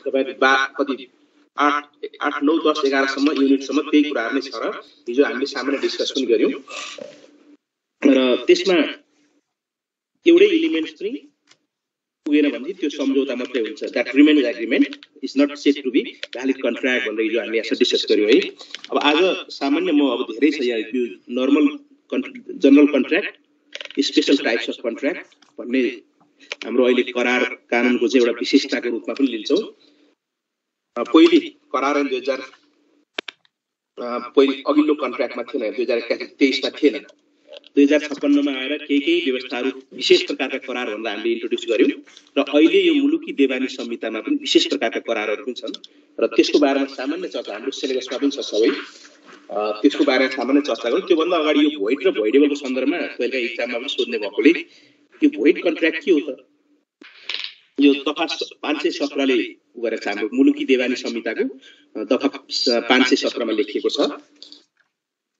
तपाईहरु कति 8 9 10 11 सम्म युनिटसम्म त्यही कुराहरु नै छ र हिजो हामीले सामान्य डिस्कस पनि गर्यौं र त्यसमा एउटै एलिमेन्ट्स पनि पुगेन भने त्यो सम्झौता मात्रै हुन्छ that remains agreement is not set to be valid contract भनेर हिजो हामीले यसो डिस्कस गर्यौं है। अब आज सामान्य म अब धेरै छ यहाँ normal general contract special types of contract भन्ने हाम्रो अहिले करार कानुनको चाहिँ एउटा विशेषताको रूपमा पनि लिन्छौं। पहिले करार 2000 पहिले अघिल्लो कन्ट्र्याक्टमा थिएन 2023 मा थिएन 2056 मा आएर केही व्यवस्थाहरू विशेष प्रकारका करार भनेर हामीले इन्ट्रोड्युस गर्यौं र अहिले यो मुलुकी देवानी संहितामा पनि विशेष प्रकारका करारहरू पनि छन् र त्यसको बारेमा सामान्य चर्चा हाम्रो सिलेबसमा पनि छ सबै त्यसको बारेमा सामान्य चर्चा गरौँ। त्यो भन्दा अगाडि यो भोइड र भोइडेबलको सन्दर्भमा पहिला एक्जाममा पनि सोध्ने भएकोले यो भोइड कन्ट्र्याक्ट के हो त यो दफा 517 ले गरेर छ हाम्रो मुलुकी देवानी संहिताको दफा 517 मा लेखिएको छ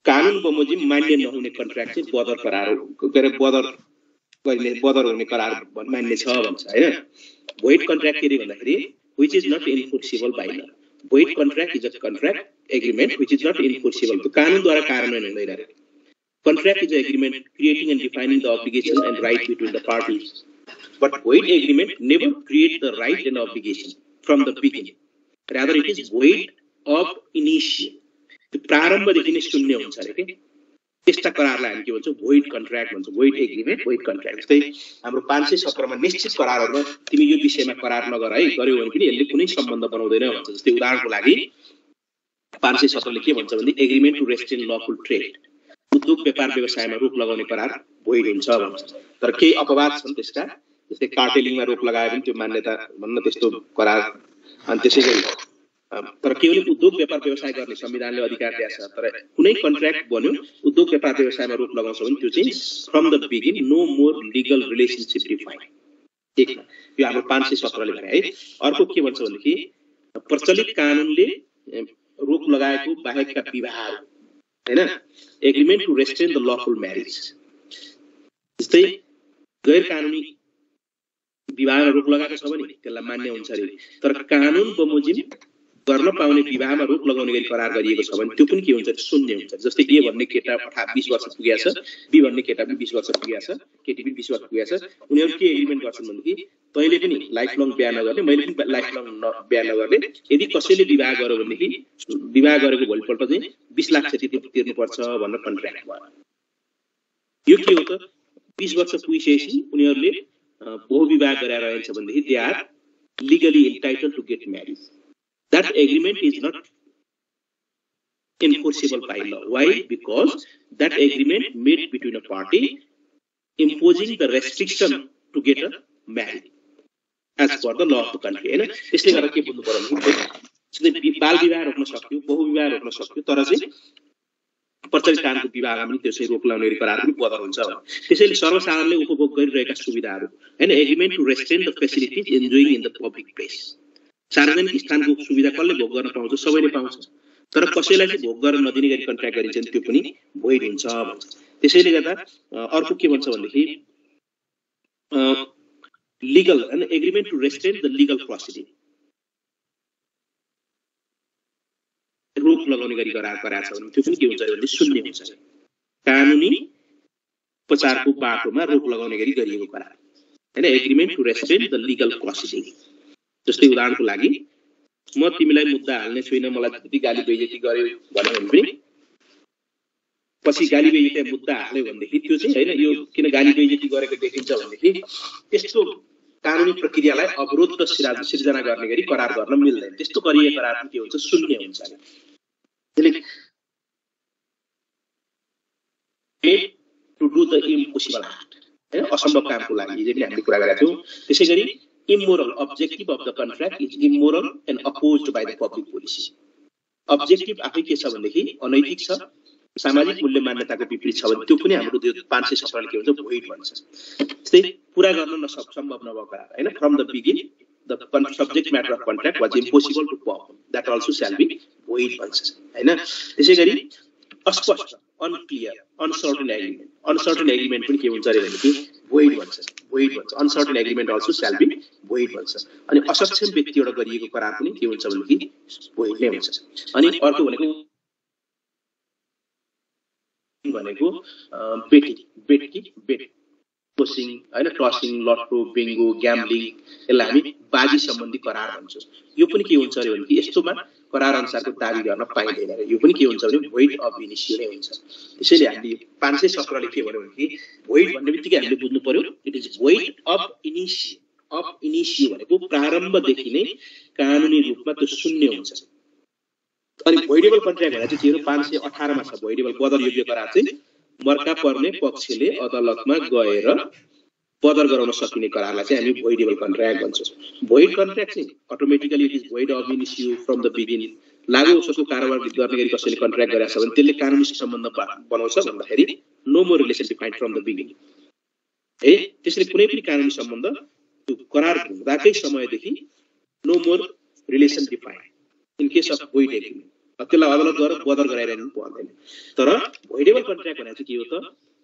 कानुन बमोजिम मान्य नहुने कन्ट्र्याक्ट चाहिँ बदर करार गरे बदर हुने करार मान्य छ भन्छ हैन। भोइड कन्ट्र्याक्ट के रे भन्दाखेरि which is not enforceable by law void contract is a contract agreement which is not enforceable त्यो कानुनद्वारा कार्यान्वयन हुँदैन रे। Contract is a agreement creating and defining the obligation and right between the parties but void agreement never create the right and obligation from the beginning, rather it is void of initio त्यो प्रारम्भदेखि नै शून्य हुन्छ रे के त्यस्ता करारलाई हामी के भन्छौं void contract भन्छौं void agreement void contract। जस्तै हाम्रो 517 मा निश्चित करारहरुमा तिमी यो विषयमा करार नगर है गर्यौ भने पनि यसले कुनै सम्बन्ध बनाउँदैन भन्छ। जस्तै उदाहरणको लागि 517 ले के भन्छ भने agreement to restrain lawful trade उद्योग व्यापार व्यवसायमा रोक लगाउने करार void हुन्छ भन्छ। तर केही अपवाद छन् त्यसका जस्तै कार्टेलिङमा रोक लगाए पनि त्यो मान्यता भन्न त्यस्तो करार अनि त्यसैगरी तर केवल उद्योग व्यापार व्यवसाय गर्ने संविधानले अधिकार दिएको छ तर कुनै कन्ट्र्याक्ट बन्यो उद्योग व्यापार व्यवसायमा रोक लगाउँछ भने त्यो चाहिँ from the begin no more legal relationship define एक यो हाम्रो 517 ले भने है। अर्को के भन्छ भनेदेखि प्रचलित कानुनले रोक लगाएको बाहेकका विवाहहरू हैन agreement to restrain the lawful marriage जस्तै गैर कानुनी विवाहमा रोक लगाएको छ भने त्यसलाई मान्य हुन्छ रे। तर कानुन बमोजिम गर्न पाउने विवाहमा रोक लगाउने गरी करार गरिएको छ भने त्यो पनि के हुन्छ शून्य हुन्छ। जस्तै ए भन्ने केटा 20 वर्ष पुगेको छ बी भन्ने केटा पनि 20 वर्ष पुगेको छ केटी पनि 20 वर्ष पुगेको छ उनीहरु के एग्रीमेन्ट गर्छन् भनेदेखि तैले पनि लाइफ लङ बिहा नगर्ने मैले पनि लाइफ लङ बिहा नगर्ने यदि कसैले विवाह गर्यो भनेदेखि विवाह गरेको भोलिपल्ट चाहिँ 20 लाख क्षति तिर्नु पर्छ भनेर कन्ट्र्याक्ट भयो। यो के हो त 20 वर्ष पुगिसकेपछि उनीहरुले बहु विवाह गरेर रहन्छ भनेदेखि they are legally entitled to get married. That agreement is not enforceable by law. Why? Because that agreement made between a party imposing the restriction to get a married as per the law of the country. हैन त्यसले गर्दा के बुझ्नु पर्यो भने बाल विवाह रोक्न सक्यो बहु विवाह रोक्न सक्यो तर चाहिँ प्रचलित कानुनको विवाहमा पनि त्यसै रोक लगाउने करार पनि बदर हुन्छ। त्यसैले सर्वसाधारणले उपभोग गरिरहेका सुविधाहरू हैन agreement to restrain the facilities enjoying in the public place सार्वजनिक स्थानको सुविधा कसले भोग गर्न पाउँछ सबैले पाउँछ तर कसैलाई चाहिँ भोग गर्न नदिने गरी कन्ट्र्याक्ट गरिन्छ नि त्यो पनि भोइड हुन्छ भन्छ। त्यसैले गर्दा अर्को के भन्छ भनेदेखि लीगल हैन agreement to restrain the legal proceeding रोक लगाउने गरी करार छ भने त्यो पनि के हुन्छ भने शून्य हुन्छ। कानुनी उपचारको बाटोमा रोक लगाउने गरी गरिएको करार हैन agreement to restrain the legal proceeding. जस्तै उदाहरणको लागि म तिमीलाई मुद्दा हाल्ने छैन मलाई त्यति गाली बेइज्जती गर्यो भन्यो भने पनि पछि गाली बेइज्जती मुद्दा हाल्यो भनेदेखि त्यो चाहिँ हैन यो किन गाली बेइज्जती गरेको देखिन्छ भनेदेखि त्यस्तो कानुनी प्रक्रियालाई अवरोध र सिर्जना गर्ने गरी करार गर्न मिल्दैन। त्यस्तो गरिएको करार पनि के हुन्छ शून्य हुन्छ। To do the impossible act हैन असम्भव कामको लागि जे पनि हामीले कुरा गरेका थियौं। त्यसैगरी immoral objective of the contract is immoral and opposed by the public policy. Objective आफै के छ भनेदेखि अनैतिक छ सामाजिक मूल्य मान्यताको विपरीत छ भने त्यो पनि हाम्रो 517 ले के हुन्छ भोइड भन्छ। त्यस्तै पूरा गर्न सम्भव नभएको करार हैन from the begin the subject matter of contract was impossible to perform that also shall be void भन्छ हैन। त्यसैगरी अस्पष्ट अनक्लियर अनसर्टेन एग्रीमेन्ट पनि के हुन्छ रे भनेदेखि void भन्छ uncertain agreement also shall be void भन्छ अनि असक्षम व्यक्तिबाट गरिएको करार पनि के हुन्छ भने void नै हुन्छ अनि अर्को भनेको बेट टोसिङ हैन टसिङ लट्टो बिङ्गो ग्याम्बलिङ यसलाई हामी बाजी सम्बन्धी करार भन्छौं यो पनि के हुन्छ अरे भने यस्तोमा करार अनुसारको दाबी गर्न पाइदैन रे यो पनि के हुन्छ भने void of initio नै हुन्छ त्यसैले हामीले 517 ले के भन्यो भने void भन्ने बित्तिकै हामीले बुझ्नु पर्यो it is void of initio भनेको प्रारम्भदेखि नै कानुनी रूपमा त्यो शून्य हुन्छ अनि voidable कन्ट्र्याक्ट भनेको चाहिँ 518 मा छ voidable बदर योग्य करार चाहिँ मर्का पर्ने पक्षले अदालतमा गएर बदर गराउन सकिने करारलाई चाहिँ हामी voidable कन्ट्र्याक्ट भन्छौं void कन्ट्र्याक्ट चाहिँ automatically it is void of initio from the beginning लागु औषधको कारोबार गर्ने गरी कसैले कन्ट्र्याक्ट गरेछ भने त्यसले कानुनी सम्बन्ध बनाउँछ भन्दाखेरि no more relation defined from the beginning है त्यसले कुनै पनि कानुनी सम्बन्ध त्यो करार हुँदाकै समयदेखि no more relation defined in case of void agreement त्यसलाई अदालतद्वारा बदर गराइरहनु पर्दैन तर voidable कन्ट्र्याक्ट भनेको चाहिँ के हो त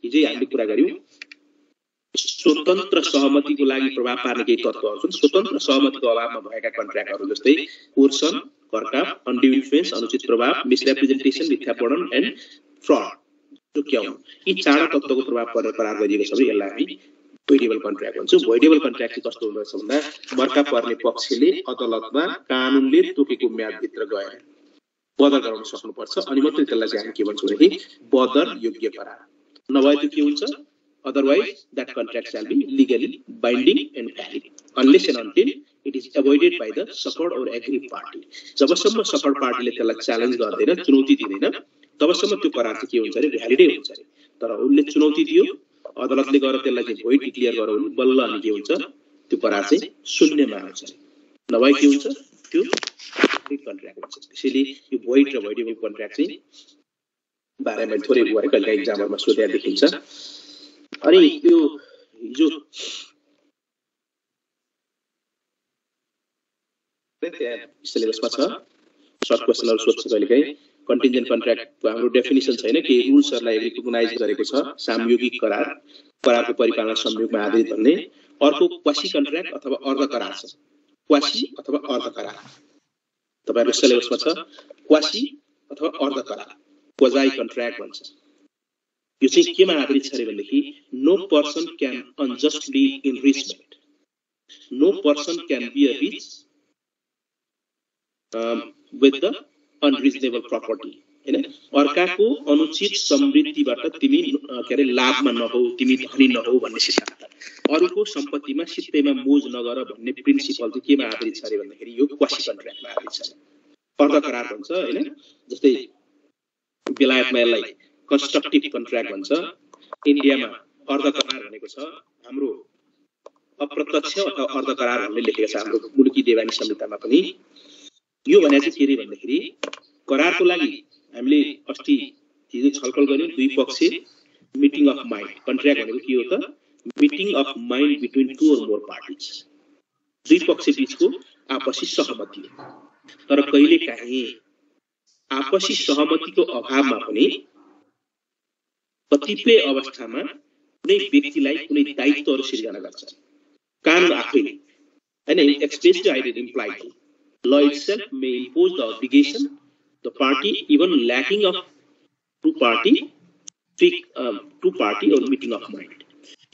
हिजै हामीले कुरा गर्यौं स्वतन्त्र सहमतिको लागि प्रभाव पार्ने केही तत्त्वहरू छन् स्वतन्त्र सहमतिको अभावमा भएका कन्ट्र्याक्टहरू जस्तै कोर्सन करकाप अनड्यू इन्फ्लुएन्स अनुचित प्रभाव मिसरिप्रेजेन्टेसन मिथ्यापणन एन्ड फ्रड जो के हो यी चार तत्त्वको प्रभाव पर्ने करार गरिएको छ भने यसलाई हामी voidable कन्ट्र्याक्ट भन्छौं voidable कन्ट्र्याक्ट चाहिँ कस्तो हुँदछ भन्दा मर्का पर्ने पक्षले अदालतमा कानुनले तोकेको म्यादभित्र गएर बदर गराउन सक्नुपर्छ अनि मात्रै त्यसलाई चाहिँ हामी के भन्छौँ भने बदर योग्य करार नभए त्यो के हुन्छ otherwise that contract shall be legally binding and valid unless and until it is avoided by the suffered or aggrieved party जबसम्म suffered party ले त्यसलाई च्यालेन्ज गर्दैन चुनौती दिदैन तबसम्म त्यो करार चाहिँ के हुन्छ रे भ्यालिडै हुन्छ रे तर उनले चुनौती दियो अदालतले गएर त्यसलाई चाहिँ void डिक्लेयर गर्यो भने बल्ल अनि के हुन्छ त्यो करार चाहिँ शून्यमा आउँछ नभए के हुन्छ त्यो कन्ट्र्याक्ट हुन्छ त्यसैले यो void र voidable कन्ट्र्याक्ट चाहिँ बारेमा थोरै गरे कहिले एक्जाममा सोधेर देखिन्छ अनि यो हिजो सिलेबसमा छ सर्ट क्वेशनहरु सोध्छ कहिलेकाहीँ कन्टिन्जेन्ट कन्ट्र्याक्टको हाम्रो डेफिनिसन छैन के रुल्सहरुलाई रिकग्नाइज गरेको छ सामयोगिक करारको परिपालन संयोगमा आधारित भन्ने अर्को क्वासी कन्ट्र्याक्ट अथवा अर्ध करार छ क्वासी अथवा अर्ध करार तपाईहरुको सिलेबसमा छ क्वासी अथवा अर्ध करार क्वाजाई कन्ट्र्याक्ट भन्छ यो चाहिँ केमा आधारित छ भनेदेखि no person can unjustly enrichment no person can be a rich with the unreasonable property हैन अर्काको अनुचित समृद्धिबाट तिमी के रे लाभमा नहौ तिमी धनी नहौ भन्ने सिद्धान्त अरूको सम्पत्तिमा सित्तैमा मोज नगर भन्ने प्रिन्सिपल चाहिँ केमा आधारित छ भन्दाखेरि यो क्वासी कन्ट्र्याक्टमा आधारित छ अर्ध करार भन्छ हैन जस्तै बेलायतमा यसलाई कन्स्ट्रक्टिभ कन्ट्र्याक्ट भन्छ इन्डियामा अर्ध करार भनेको छ हाम्रो अप्रत्यक्ष अथवा अर्ध करार भन्ने लेखेको छ हाम्रो मुलुकी देवानी संहितामा पनि यो भने चाहिँ के रे भन्दाखेरि करारको लागि हामीले अस्ति हिजो छलफल गर्यौं दुई पक्ष मिटिङ अफ माइन्ड कन्ट्र्याक्ट भनेको के हो त meeting of mind between two or more parties दुई पक्ष बीचको आपसी सहमति तर कहिलेकाहीँ आपसी सहमतिको अभावमा पनि कतिपय अवस्थामा कुनै व्यक्तिलाई कुनै दायित्वहरू सिर्जना गर्छ कानुन आफैले हैन एक्सप्रेसली आइडेन्ट implied law itself may impose the obligation the party even lacking of two party or meeting of mind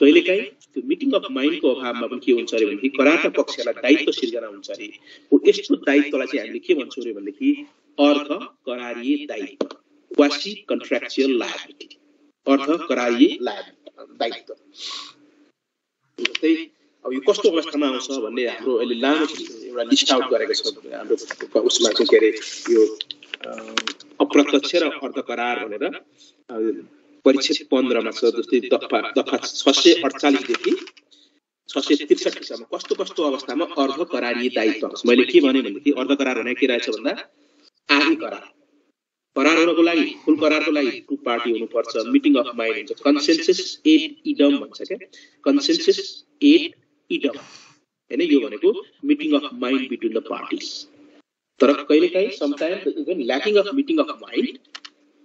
कहिलेकाहीँ त्यो मिटिङ अफ माइन्ड को अभावमा पनि के हुन्छ रे भन्दाखेरि करारका पक्षलाई दायित्व सिर्जना हुन्छ रे हो यस्तो दायित्वलाई चाहिँ हामीले के भन्छौं रे भन्दाखेरि अर्थ करारिए दायित्व क्वासी कन्ट्र्याक्चुअल लायबिलिटी अर्थ करारिए दायित्व जस्तै अब यो कस्तो अवस्थामा आउँछ भन्ने हाम्रो अहिले लामो एउटा लिस्ट आउट गरेको छ हाम्रो उसमा चाहिँ के रे यो अप्रत्यक्ष र अर्ध करार भनेर परिच्छेद 15 मा छ जस्तै दफा 648 देखि 663 सम्म कस्तो कस्तो अवस्थामा अर्ध करारिए दायित्व मैले के भने भनेदेखि अर्ध करार भने के रहेछ भन्दा आधी करार हुनको लागि फुल करारको लागि टु पार्टी हुनुपर्छ मिटिङ अफ माइन्ड हुन्छ कन्सेन्सस एड इडम भन्छ के कन्सेन्सस एड इडम हैन यो भनेको meeting of mind between the parties तर कहिलेकाहीँ sometimes even lacking of meeting of mind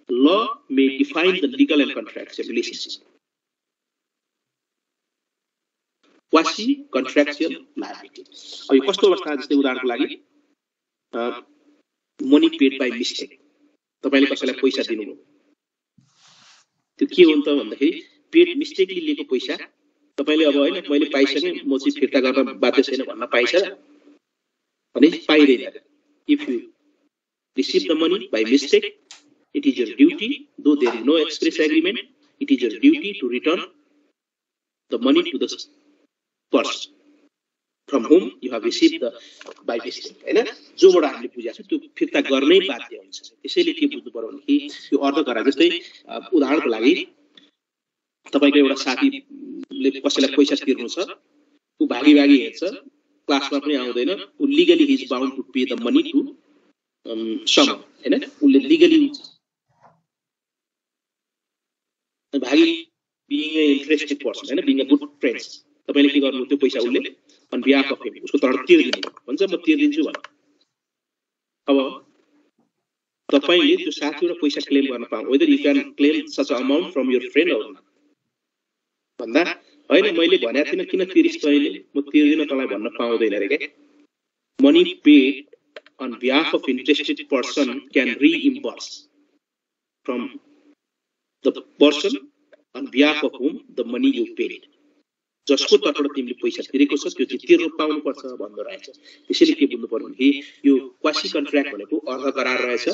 law may define the legal and contractual relationship quasi contractual liability. अब यो कस्तो अवस्था, जस्तै उदाहरणको लागि मनी पेड बाई मिस्टेक, तपाईले कसैलाई पैसा दिनुभयो, त्यो के हो त भन्दाखेरि पेड मिस्टेकली लिएको पैसा तपाईले अब हैन मैले पाइसके म चाहिँ फिर्ता गर्न बाध्य छैन भन्न पाइन्छ भने पाइदैन। If you receive the money by mistake, it is your duty, though there is no express agreement, it is your duty to return the money to the person from whom you have received the by mistake, हैन, जोबाट हामीले बुझाएको छ त्यो फिर्ता गर्नै बाध्य हुन्छ। त्यसैले के बुझ्नु पर्यो भने यो अर्थ गरा, जस्तै उदाहरणको लागि तपाईको एउटा साथीले कसैलाई पैसा तिर्नु छ, उ भागी भागी हेर्छ, क्लासमा पनि आउँदैन, उ legally he is bound to pay the money to some, हैन, उले लीगली भागी being a interested person, हैन, being a good friends, तपाईले के गर्नु त्यो पैसा उले on behalf of him उसको तर्फ तिर्दिनु भन्छ, म तिर्दिन्छु भन्छ। अब तपाईले त्यो साथीबाट पैसा क्लेम गर्न पाउँ, whether you can claim such amount from your friend or not, भन्दा हैन मैले भनेको थिएन किन तिरिस् तैले, म तिर्दिन तँलाई भन्न पाउँदैन रे के। Money paid on behalf of interested person can reimburse from the person on behalf of whom the money you paid, जसको तर्फबाट तिमीले पैसा तिरेको छ त्यो चाहिँ तिर्नु पाउनु पर्छ भन्दो रहेछ। त्यसैले के बुझ्नु पर्यो भने यो क्वासी कन्ट्र्याक्ट भनेको अर्थ करार रहेछ,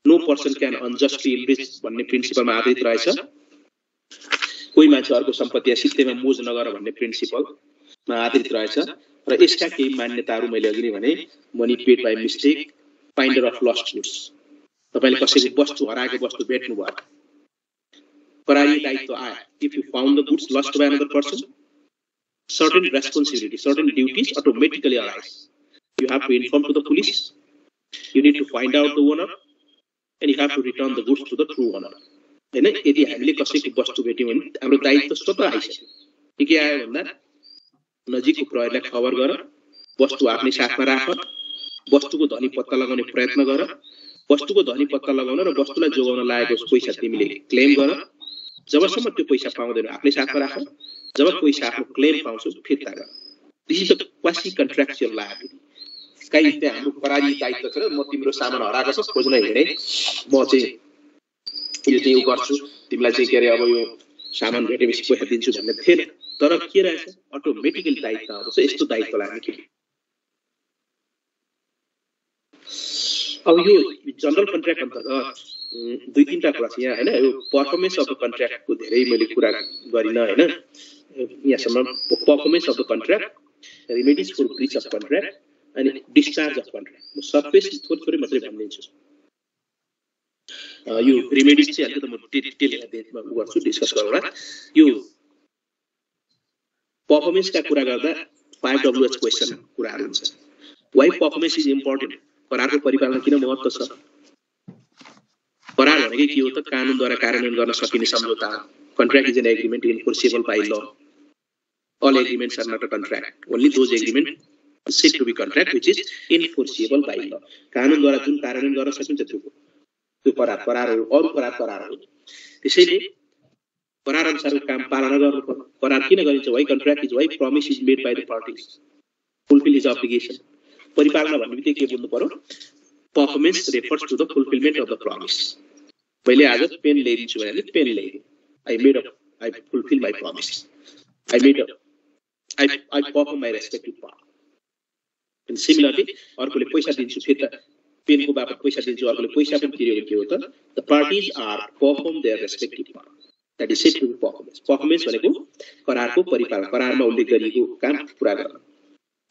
no person can unjustly invest भन्ने प्रिन्सिपलमा आधारित रहेछ, कोही मान्छे अर्को सम्पत्ति या सित्तैमा मोज नगर भन्ने प्रिन्सिपलमा आधारित रहेछ। र यसका केही मान्यताहरू मैले अघि नै भने, money paid by mistake, finder of lost goods, तपाईले कसैको वस्तु हराएको वस्तु भेट्नु भयो, करारी दायित्व आयो, if you found the goods lost by another person, certain responsibility, certain duties automatically arise, you have to inform to the police, you need to find out the owner and you have to return the goods to the true owner, हैन। यदि हामीले कसैको वस्तु भेट्यौं भने हाम्रो दायित्व स्वतः आइसक्यो। के आयो भन्दा नजिकको प्रहरीलाई खबर गर, वस्तु आफ्नै साथमा राख, वस्तुको धनी पत्ता लगाउने प्रयत्न गर, वस्तुको धनी पत्ता लगाउन र वस्तुलाई जोगाउन लागेको पैसा तिमीले क्लेम गर, जबसम्म त्यो पैसा पाउँदैन आफ्नै साथमा राख, जब पैसा आफ्नो क्लेम पाउँछ फिर्ता गर। This is the quasi contractual liability. कहीँ त्यहाँ हाम्रो करारी दायित्व छ, म तिम्रो सामान हराएको छ खोज्न हिँडे, म चाहिँ यो चाहिँ यो गर्छु, तिमीलाई चाहिँ के अरे अब यो सामान भेटेपछि पैसा दिन्छु भन्ने थिएन, तर के रहेछ अटोमेटिकली दायित्व आउँछ। यस्तो दायित्वलाई हामी के, अब यो जनरल कन्ट्र्याक्ट अन्तर्गत दुई तीनटा कुरा छ यहाँ, हैन। यो परफर्मेन्स अफ द कन्ट्र्याक्टको धेरै मैले कुरा गरिन, हैन, यहाँसम्म performance of the contract, remedies for breach of contract अनि डिस्चार्ज अफ कन्ट्र्याक्ट, म सर्फेस थोरै मात्रै भनिदिन्छु। यो रेमेडिज चाहिँ अलिकति म डिटेलमा गर्छु, डिस्कस गरौँला। यो परफर्मेन्सका कुरा गर्दा 5W क्वेशन कुराहरु हुन्छ। वाइ परफर्मेन्स इज इम्पोर्टेन्ट, करारको परिपालन किन महत्त्व छ? करार भनेकै के हो त? कानुनद्वारा कार्यान्वयन गर्न सकिने सम्झौता। Contract is an agreement enforceable by law. All agreements are not a contract. Only those agreements said to be contract which is enforceable by law. कानुनद्वारा जुन कार्यान्वयन गर्न सकिन्छ त्यो करार हो, अरु करार हो। त्यसैले करार अनुसारको काम पालना गर्नुपर्छ। करार किन गरिन्छ? Why contract is why promise is made by the parties fulfil his obligation. परिपालना भन्ने बित्तिकै के बुझ्नु पर्यो? Performance refers to the fulfilment of the promise. मैले आज पेन ल्याइदिन्छु भने पेन ल्याइदिए, I fulfill my promise. I perform my respective part. And similarly, अर्कोले पैसा दिन्छु फिर्ता पेनको बापत पैसा दिन्छु, अर्कोले पैसा पनि तिर्यो भने के हो त? The parties are perform their respective part. That is said to be performance. Performance भनेको करारको परिपालन, करारमा उल्लेख गरिएको काम पूरा गर्न।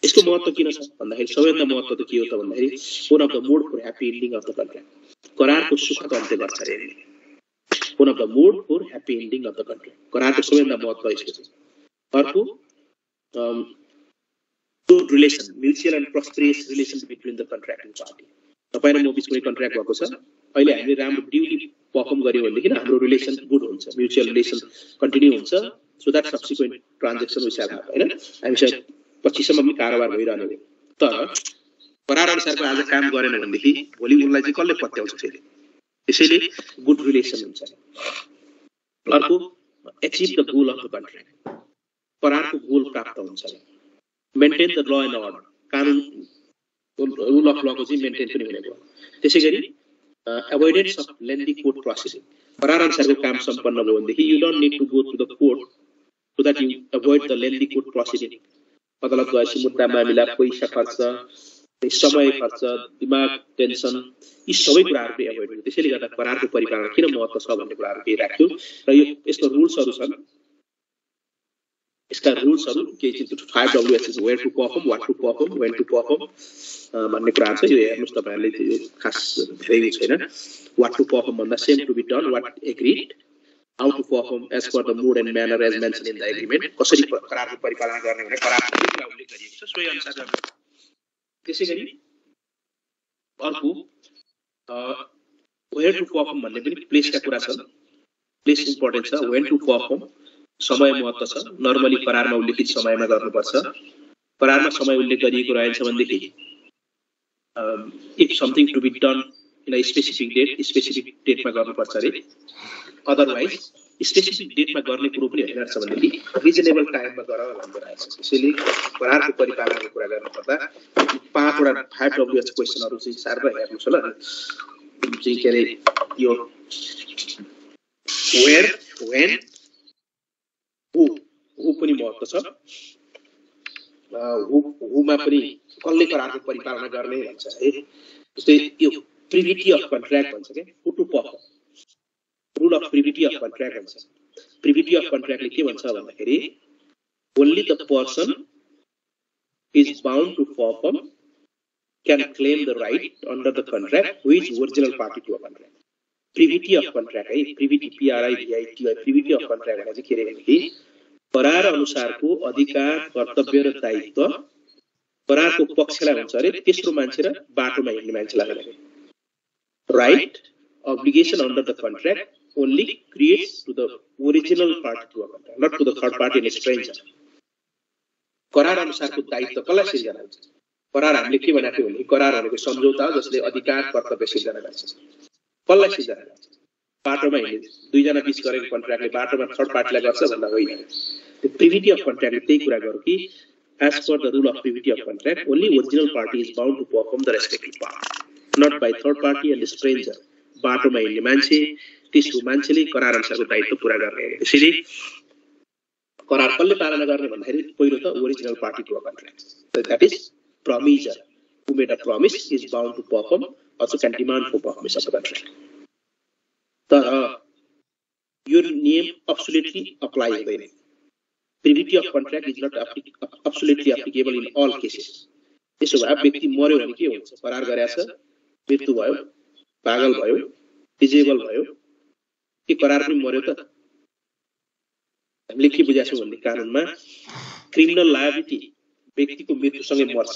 यसको महत्त्व किन छ भन्दाखेरि सबैभन्दा महत्त्व त के हो त भन्दाखेरि one of the mode for happy ending of the contract. करारको सुखद अन्त्य गर्छ रे। One of the mode for happy ending of the contract. करारको सबैभन्दा महत्त्व यसको छ। अर्को good relation, mutual and prosperous relation between the contracting party. तपाईं र म बीच कुनै कन्ट्र्याक्ट भएको छ, अहिले हामीले राम्रो ड्युली परफर्म गर्यौं भनेदेखि हाम्रो रिलेसन गुड हुन्छ, म्युचुअल रिलेसन कन्टिन्यू हुन्छ, so that subsequent transaction will happen, हैन? हामीसँग 25 सम्म पनि कारोबार भइरहने हो। तर करार अनुसारको आज काम गरेन भनेदेखि भोलि उनलाई चाहिँ कसले पत्याउँछ फेरि? त्यसैले गुड रिलेसन हुन्छ। अर्को achieve the goal of the contract. करारको गोल प्राप्त हुन्छ maintain the law and order कानुन रुल अफ लको चाहिँ मेन्टेन पनि हुने भयो त्यसैगरी avoidance of lengthy court processing करार अनुसारको काम सम्पन्न भयो भनेदेखि you don't need to go to the court so that you avoid the lengthy court processing अदालत गएपछि मुद्दा मामिला पैसा खर्च समय खर्च दिमाग टेन्सन यी सबै कुराहरुले एभोइड हुन्छ त्यसैले गर्दा करारको परिपालन किन महत्त्व छ भन्ने कुराहरु केही राख्यो र यो यस्तो रुल्सहरु छन् यसका रुल्सहरु केही चाहिँ 5WS is where to perform what to perform when to perform भन्ने कुरा छ यो हेर्नुस् तपाईहरुले खास धेरै छैन व्हाट टु परफर्म भन्दा same to be done what agreed how to perform as per the mode and manner as mention in the agreement कसरी करारको परिपालन गर्ने भने करारमा उल्लेख गरिएको छ सोही अनुसार गर्ने त्यसैगरी अर्को वेयर टु परफर्म भन्ने पनि प्लेसका कुरा छ प्लेस इम्पोर्टेन्ट छ व्हेन टु परफर्म समय महत्त्व छ नर्मली करारमा उल्लेखित समयमा गर्नुपर्छ करारमा समय उल्लेख गरिएको रहेछ भनेदेखि if something to be done in a specific डेटमा गर्नुपर्छ रे अदरवाइज स्पेसिफिक डेटमा गर्ने कुरो पनि हैन रहेछ भनेदेखि रिजनेबल टाइममा गर भन्ने रहेछ त्यसैले करारको परिपालनको कुरा गर्नुपर्दा 5 वटा 5WS क्वेशनहरु चाहिँ सार्दै हेर्नुस् होला चाहिँ के रे यो वेयर व्हेन हु पनि महत्त्व छ हुमा पनि कसले करारको परिपालन गर्ने भन्छ है जस्तै यो प्रिभिटी अफ कन्ट्र्याक्ट भन्छ के who to perform rule of privity of contract भन्छ प्रिभिटी अफ कन्ट्र्याक्टले के भन्छ भन्दाखेरि only the person is bound to perform can claim the right under the contract who is original party to a contract privity of contract है privity PRIVITY privity of contract भनेको के रे भनेदेखि करार अनुसारको अधिकार कर्तव्य र दायित्व करारको पक्षलाई हुन्छ अरे तेस्रो मान्छे र बाटोमा हिँड्ने मान्छेलाई भने right obligation under the contract only creates to the original party to a contract, not to the third party and a stranger. करार अनुसारको दायित्व कसलाई सिर्जना हुन्छ करार हामीले के भनेको थियो भने करार भनेको सम्झौता हो जसले अधिकार कर्तव्य सिर्जना गर्छ कसलाई सिर्जना गर्छ बाटोमा हिँड्ने दुई जना बीच गरेको कन्ट्र्याक्टले बाटोमा थर्ड पार्टीलाई गर्छ भन्दा होइन त्यो प्रिभिटी अफ कन्ट्र्याक्टले त्यही कुरा गर्यो कि as per the rule of privity of contract only original party is bound to perform the respective part not by third party and a stranger बाटोमा हिँड्ने मान्छे त्यसको मान्छेले करार अनुसारको दायित्व पूरा गर्ने त्यसैले करार कसले पालना गर्ने भन्दाखेरि पहिलो त original party to a contract that is promiser who made a promise is bound to perform also can demand for performance of the contract तर यो नियम absolutely apply हुँदैन privity of contract is not absolutely applicable in all cases त्यसो भए व्यक्ति मर्यो भने के हुन्छ करार गरेछ मृत्यु भयो पागल भयो डिजेबल भयो के करार पनि मर्यो त हामीले के बुझाछौं भन्ने कानुनमा क्रिमिनल लायबिलिटी व्यक्तिको मृत्युसँगै मर्छ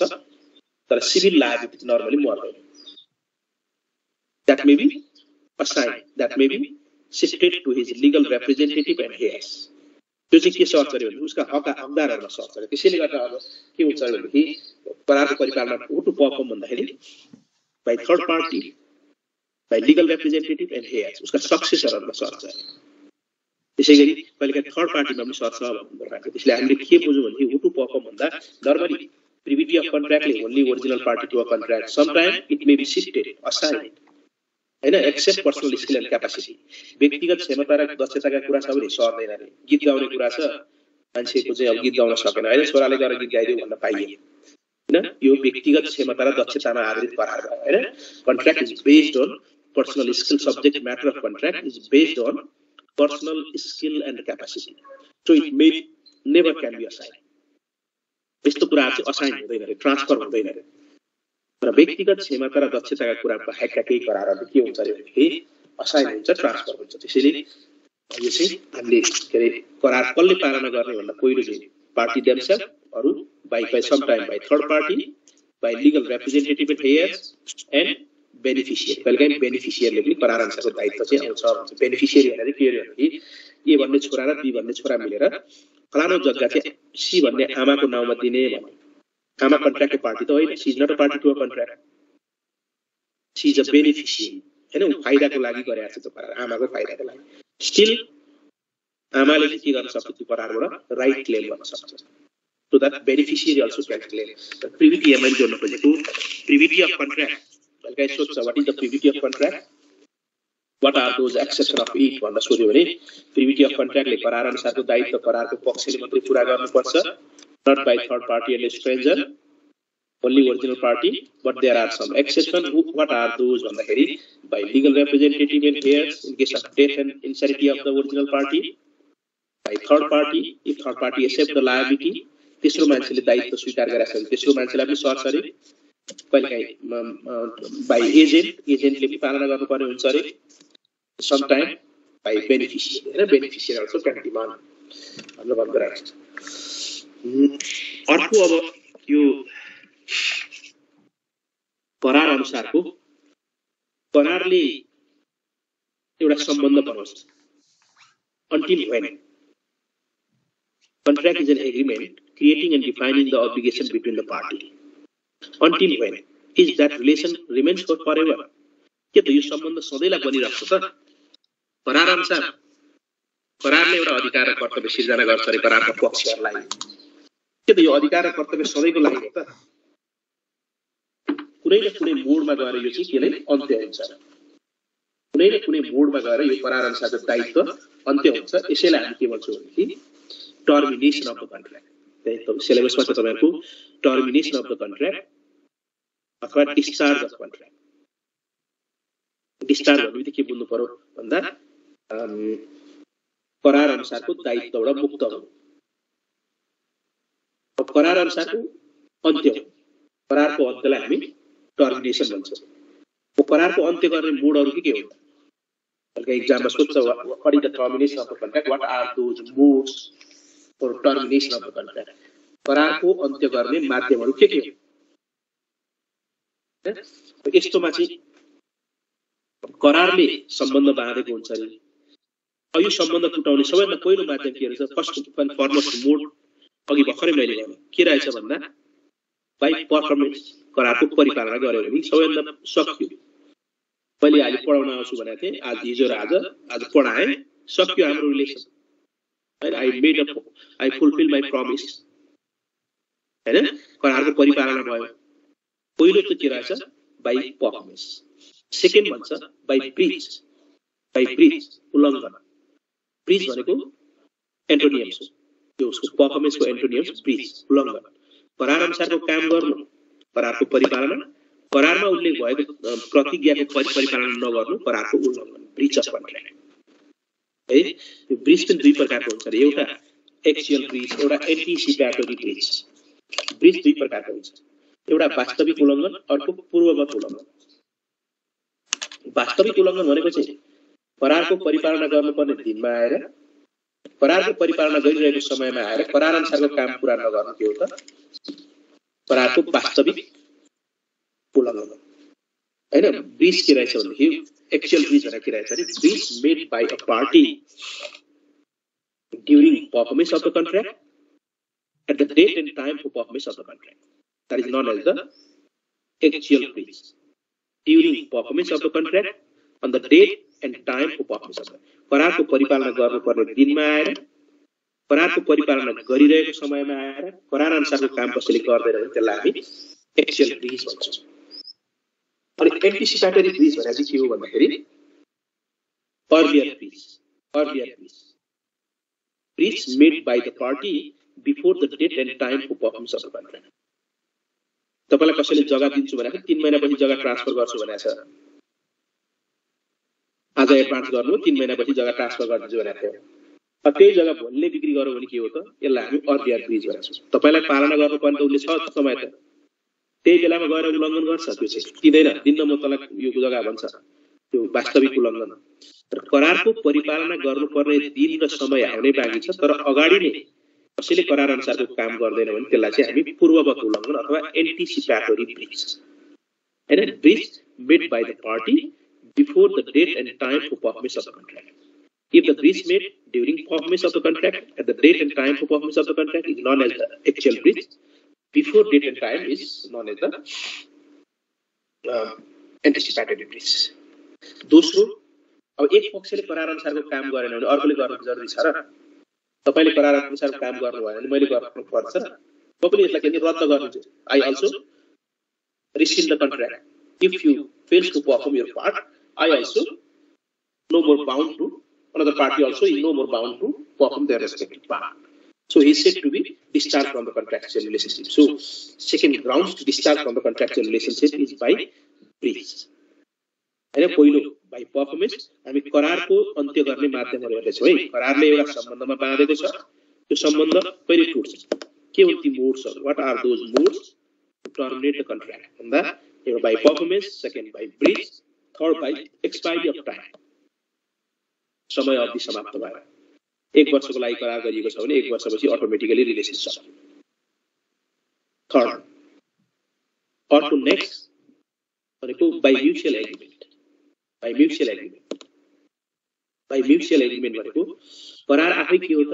तर सिभिल लायबिलिटी नर्मली मर्दैन that may be assigned that may be shifted to his legal representative and heirs त्यो चाहिँ के सर्च गर्यो भने उसका हकदारहरुलाई सर्च गर्यो त्यसैले गर्दा अब के हुन्छ भनेदेखि करारको परिपालन टु परफर्म भन्दाखेरि by third party by legal representative and heirs उसका सक्सेसरहरुलाई सर्च गर्यो त्यसैगरी कहिलेकाहीँ थर्ड पार्टीमा पनि सर्च भन्नु राख्यो त्यसले हामीले के बुझ्यौं भने हु टु परफर्म भन्दा नर्मली प्रिभिटी अफ कन्ट्र्याक्टले only original party to a contract sometime it may be shifted assigned हैन except personal skill and capacity व्यक्तिगत क्षमता र दक्षताका कुरा छ भने सर्दैन रे गीत गाउने कुरा छ मान्छेको चाहिँ अब गीत गाउन सकेन हैन छोराले गएर गीत गाइदियो भन्न पाइएन हैन यो व्यक्तिगत क्षमता र दक्षतामा आधारित करार हो हैन contract is based on personal skill subject matter of contract is based on personal skill and capacity so it may never can be assigned यस्तो कुरा चाहिँ असाइन हुँदैन रे ट्रान्सफर हुँदैन रे तर व्यक्तिगत क्षमता र दक्षताका कुरा बाहेकका केही करारहरु के हुन्छ भने असाइन हुन्छ ट्रान्सफर हुन्छ त्यसैले यो चाहिँ हामीले के रे करार कसले पालना गर्ने भन्दा पहिलो चाहिँ पार्टी देमसेल्फ अरु by sometime by third party by legal representative and heirs and beneficiary कहिलेकाहीँ बेनिफिशियरले पनि करार अनुसारको दायित्व चाहिँ आउँछ भन्छ बेनिफिशियरी भनेर के हो भने ए भन्ने छोरा र बी भन्ने छोरा मिलेर फलानो जग्गा चाहिँ सी भन्ने आमाको नाउँमा दिने भन्ने आमा कन्ट्र्याक्टको पार्टी त होइन she is not a party to a contract she is a beneficiary हैन फाइदाको लागि गरेछ त्यो करार आमाको फाइदाको लागि स्टिल आमाले चाहिँ के गर्न सक्छ त्यो करारबाट राइट क्लेम गर्न सक्छ so that beneficiary also can claim privity ML जोड्न खोजेको privity of contract बल्कि सोध्छ what is the privity of contract what are those exception of it भन्दा सोध्यो भने privity of contract ले करार अनुसारको दायित्व करारको पक्षले मात्रै पूरा गर्नुपर्छ not by third party and stranger only original party but there are some exception what are those भन्दाखेरि by legal representative and heirs in case of death and insanity of the original party by third party if third party accept the liability तेस्रो मान्छेले दायित्व स्वीकार गरेछ भने तेस्रो मान्छेलाई पनि सर्छ अरे कहिलेकाहीँ बाइ एजेन्टले पनि पालना गर्नुपर्ने हुन्छ अरे सम टाइम बाइ बेनिफिसियरी हैन बेनिफिसियरी अल्सो क्यान डिमान्ड भन्नु भन्दै रहेछ अर्को अब यो करार अनुसारको करारले एउटा सम्बन्ध बनाउँछ until when contract is an agreement creating and defining the obligation between the party until when is that relation remains for forever के त यो सम्बन्ध सधैँलाई बनिरहेको छ त करार अनुसार करारले एउटा अधिकार र कर्तव्य सिर्जना गर्छ रे करारका पक्षहरूलाई के त यो अधिकार र कर्तव्य सधैँको लागि हो त कुनै न कुनै मोडमा गएर यो चाहिँ केले अन्त्य हुन्छ कुनै न कुनै मोडमा गएर यो करार अनुसारको दायित्व अन्त्य हुन्छ यसैलाई हामी के भन्छौँ भने कि टर्मिनेसन अफ द कन्ट्र्याक्ट त्यही सिलेबसमा छ तपाईहरुको टर्मिनेसन अफ द कन्ट्र्याक्ट अथवा डिस्चार्ज अफ कन्ट्र्याक्ट डिस्चार्ज भन्ने के बुझ्नु पर्यो भन्दा करार अनुसारको दायित्वबाट मुक्त हुनु अब करार अनुसारको अन्त्य करारको अन्त्यलाई हामी टर्मिनेसन भन्छौँ करारको अन्त्य गर्ने मोडहरु के हुन् बल्कि एक्जाममा सोध्छ what is the termination of the contract what are those modes for termination of the contract करारको अन्त्य गर्ने माध्यमहरु के हुन् यस्तोमा चाहिँ करारले सम्बन्ध बाँधेको हुन्छ नि यो सम्बन्ध टुटाउने सबैभन्दा पहिलो माध्यम के रहेछ फर्स्ट एन्ड फरमोस्ट मोड अघि भर्खरै मैले भने के रहेछ भन्दा बाइ परफर्मेन्स करारको परिपालना गर्यो भने सबैभन्दा सक्यो मैले आज पढाउन आउँछु भनेको थिएँ आज हिजो र आज पढाएँ सक्यो हाम्रो relation I fulfil my promise हैन करारको परिपालना भयो पहिलो त के रहेछ बाइ परफर्मेन्स सेकेन्ड भन्छ बाइ ब्रीच उल्लङ्घन ब्रीच भनेको एन्टोनियम्स हो त्यो उसको परफर्मेन्सको एन्टोनियम्स ब्रीच उल्लङ्घन करार अनुसारको काम गर्नु करारको परिपालना करारमा उल्लेख भएको प्रतिज्ञाको परिपालना नगर्नु करारको उल्लङ्घन ब्रीच अफ कन्ट्र्याक्ट है यो ब्रीच पनि दुई प्रकारको हुन्छ रे एउटा एक्चुअल ब्रीच एउटा एन्टिसिपेटोरी ब्रीच ब्रीच दुई प्रकारको हुन्छ एउटा वास्तविक उल्लङ्घन अर्को पूर्ववत उल्लङ्घन वास्तविक उल्लङ्घन भनेको चाहिँ करारको परिपालना गर्नुपर्ने दिनमा आएर करारको परिपालना गरिरहेको समयमा आएर करार अनुसारको काम पूरा नगर्नु के हो त करारको वास्तविक उल्लङ्घन हैन ब्रीच के रहेछ भनेदेखि एक्चुअल ब्रीच भनेको के रहेछ भने breach made by a party during performance of the contract at the date and time for performance of the contract that is known as the actual breach during performance of the contract on the date and time for performance करारको परिपालना गर्नुपर्ने दिनमा आएर करारको परिपालना गरिरहेको समयमा आएर करार अनुसारको काम कसैले गर्दैन भने त्यसलाई हामी एक्चुअल ब्रीच भन्छौँ अनि एन्टिसिपेटोरी ब्रीच भनेको चाहिँ के हो भन्दाखेरि earlier breach made by the party before the date and time for performance of the contract तपाईलाई कसैले जग्गा दिन्छु भनेको 3 महिनापछि जग्गा ट्रान्सफर गर्छु भनेको छ आज एडभान्स गर्नु 3 महिनापछि जग्गा ट्रान्सफर गरिदिन्छु भनेको थियो अब त्यही जग्गा भोलिले बिक्री गर्यो भने के हो त यसलाई हामी अर्लियर ब्रीच भन्छौँ तपाईलाई पालना गर्नुपर्ने त उसले छ समय त त्यही बेलामा गएर उल्लङ्घन गर्छ त्यो चाहिँ दिन्न म तँलाई यो जग्गा भन्छ त्यो वास्तविक उल्लङ्घन तर करारको परिपालना गर्नुपर्ने दिन र समय आउने बाँकी छ तर अगाडि नै कसैले करार अनुसारको काम गर्दैन भने त्यसलाई चाहिँ हामी पूर्ववत उल्लङ्घन अथवा एन्टिसिपेटोरी ब्रीच हैन breach made by the party before the date and time for performance of the contract. If the breach made during performance of the contract at the date and time for performance of the contract is known as the actual breach, before date and time is known as the anticipatory breach. दोस्रो अब एक पक्षले करार अनुसारको काम गरेन भने अर्कोले गर्न जरुरी छ र तपाईले करार अनुसार काम गर्नु भयो भने मैले गर्नु पर्छ म पनि यसलाई के रद्द गर्छु I also rescind the contract if you fail to perform your part I also no more bound to another party also is no more bound to perform their respective part so he is said to be discharged from the contractual relationship so second grounds to discharge from the contractual relationship is by breach हैन पहिलो by performance हामी करारको अन्त्य गर्ने माध्यमहरु हेर्छौं है करारले एउटा सम्बन्धमा बाँधेको छ त्यो सम्बन्ध कहिले टुट्छ के हुन् ती मोड्सहरु what are those modes to terminate the contract and that by performance second by breach third by expiry of time समय अवधि समाप्त भयो एक वर्षको लागि करार गरिएको छ भने एक वर्षपछि अटोमेटिकली रिलेसन सक्छ थर्ड अर्को नेक्स्ट भनेको by mutual agreement भनेको करार आफै के हो त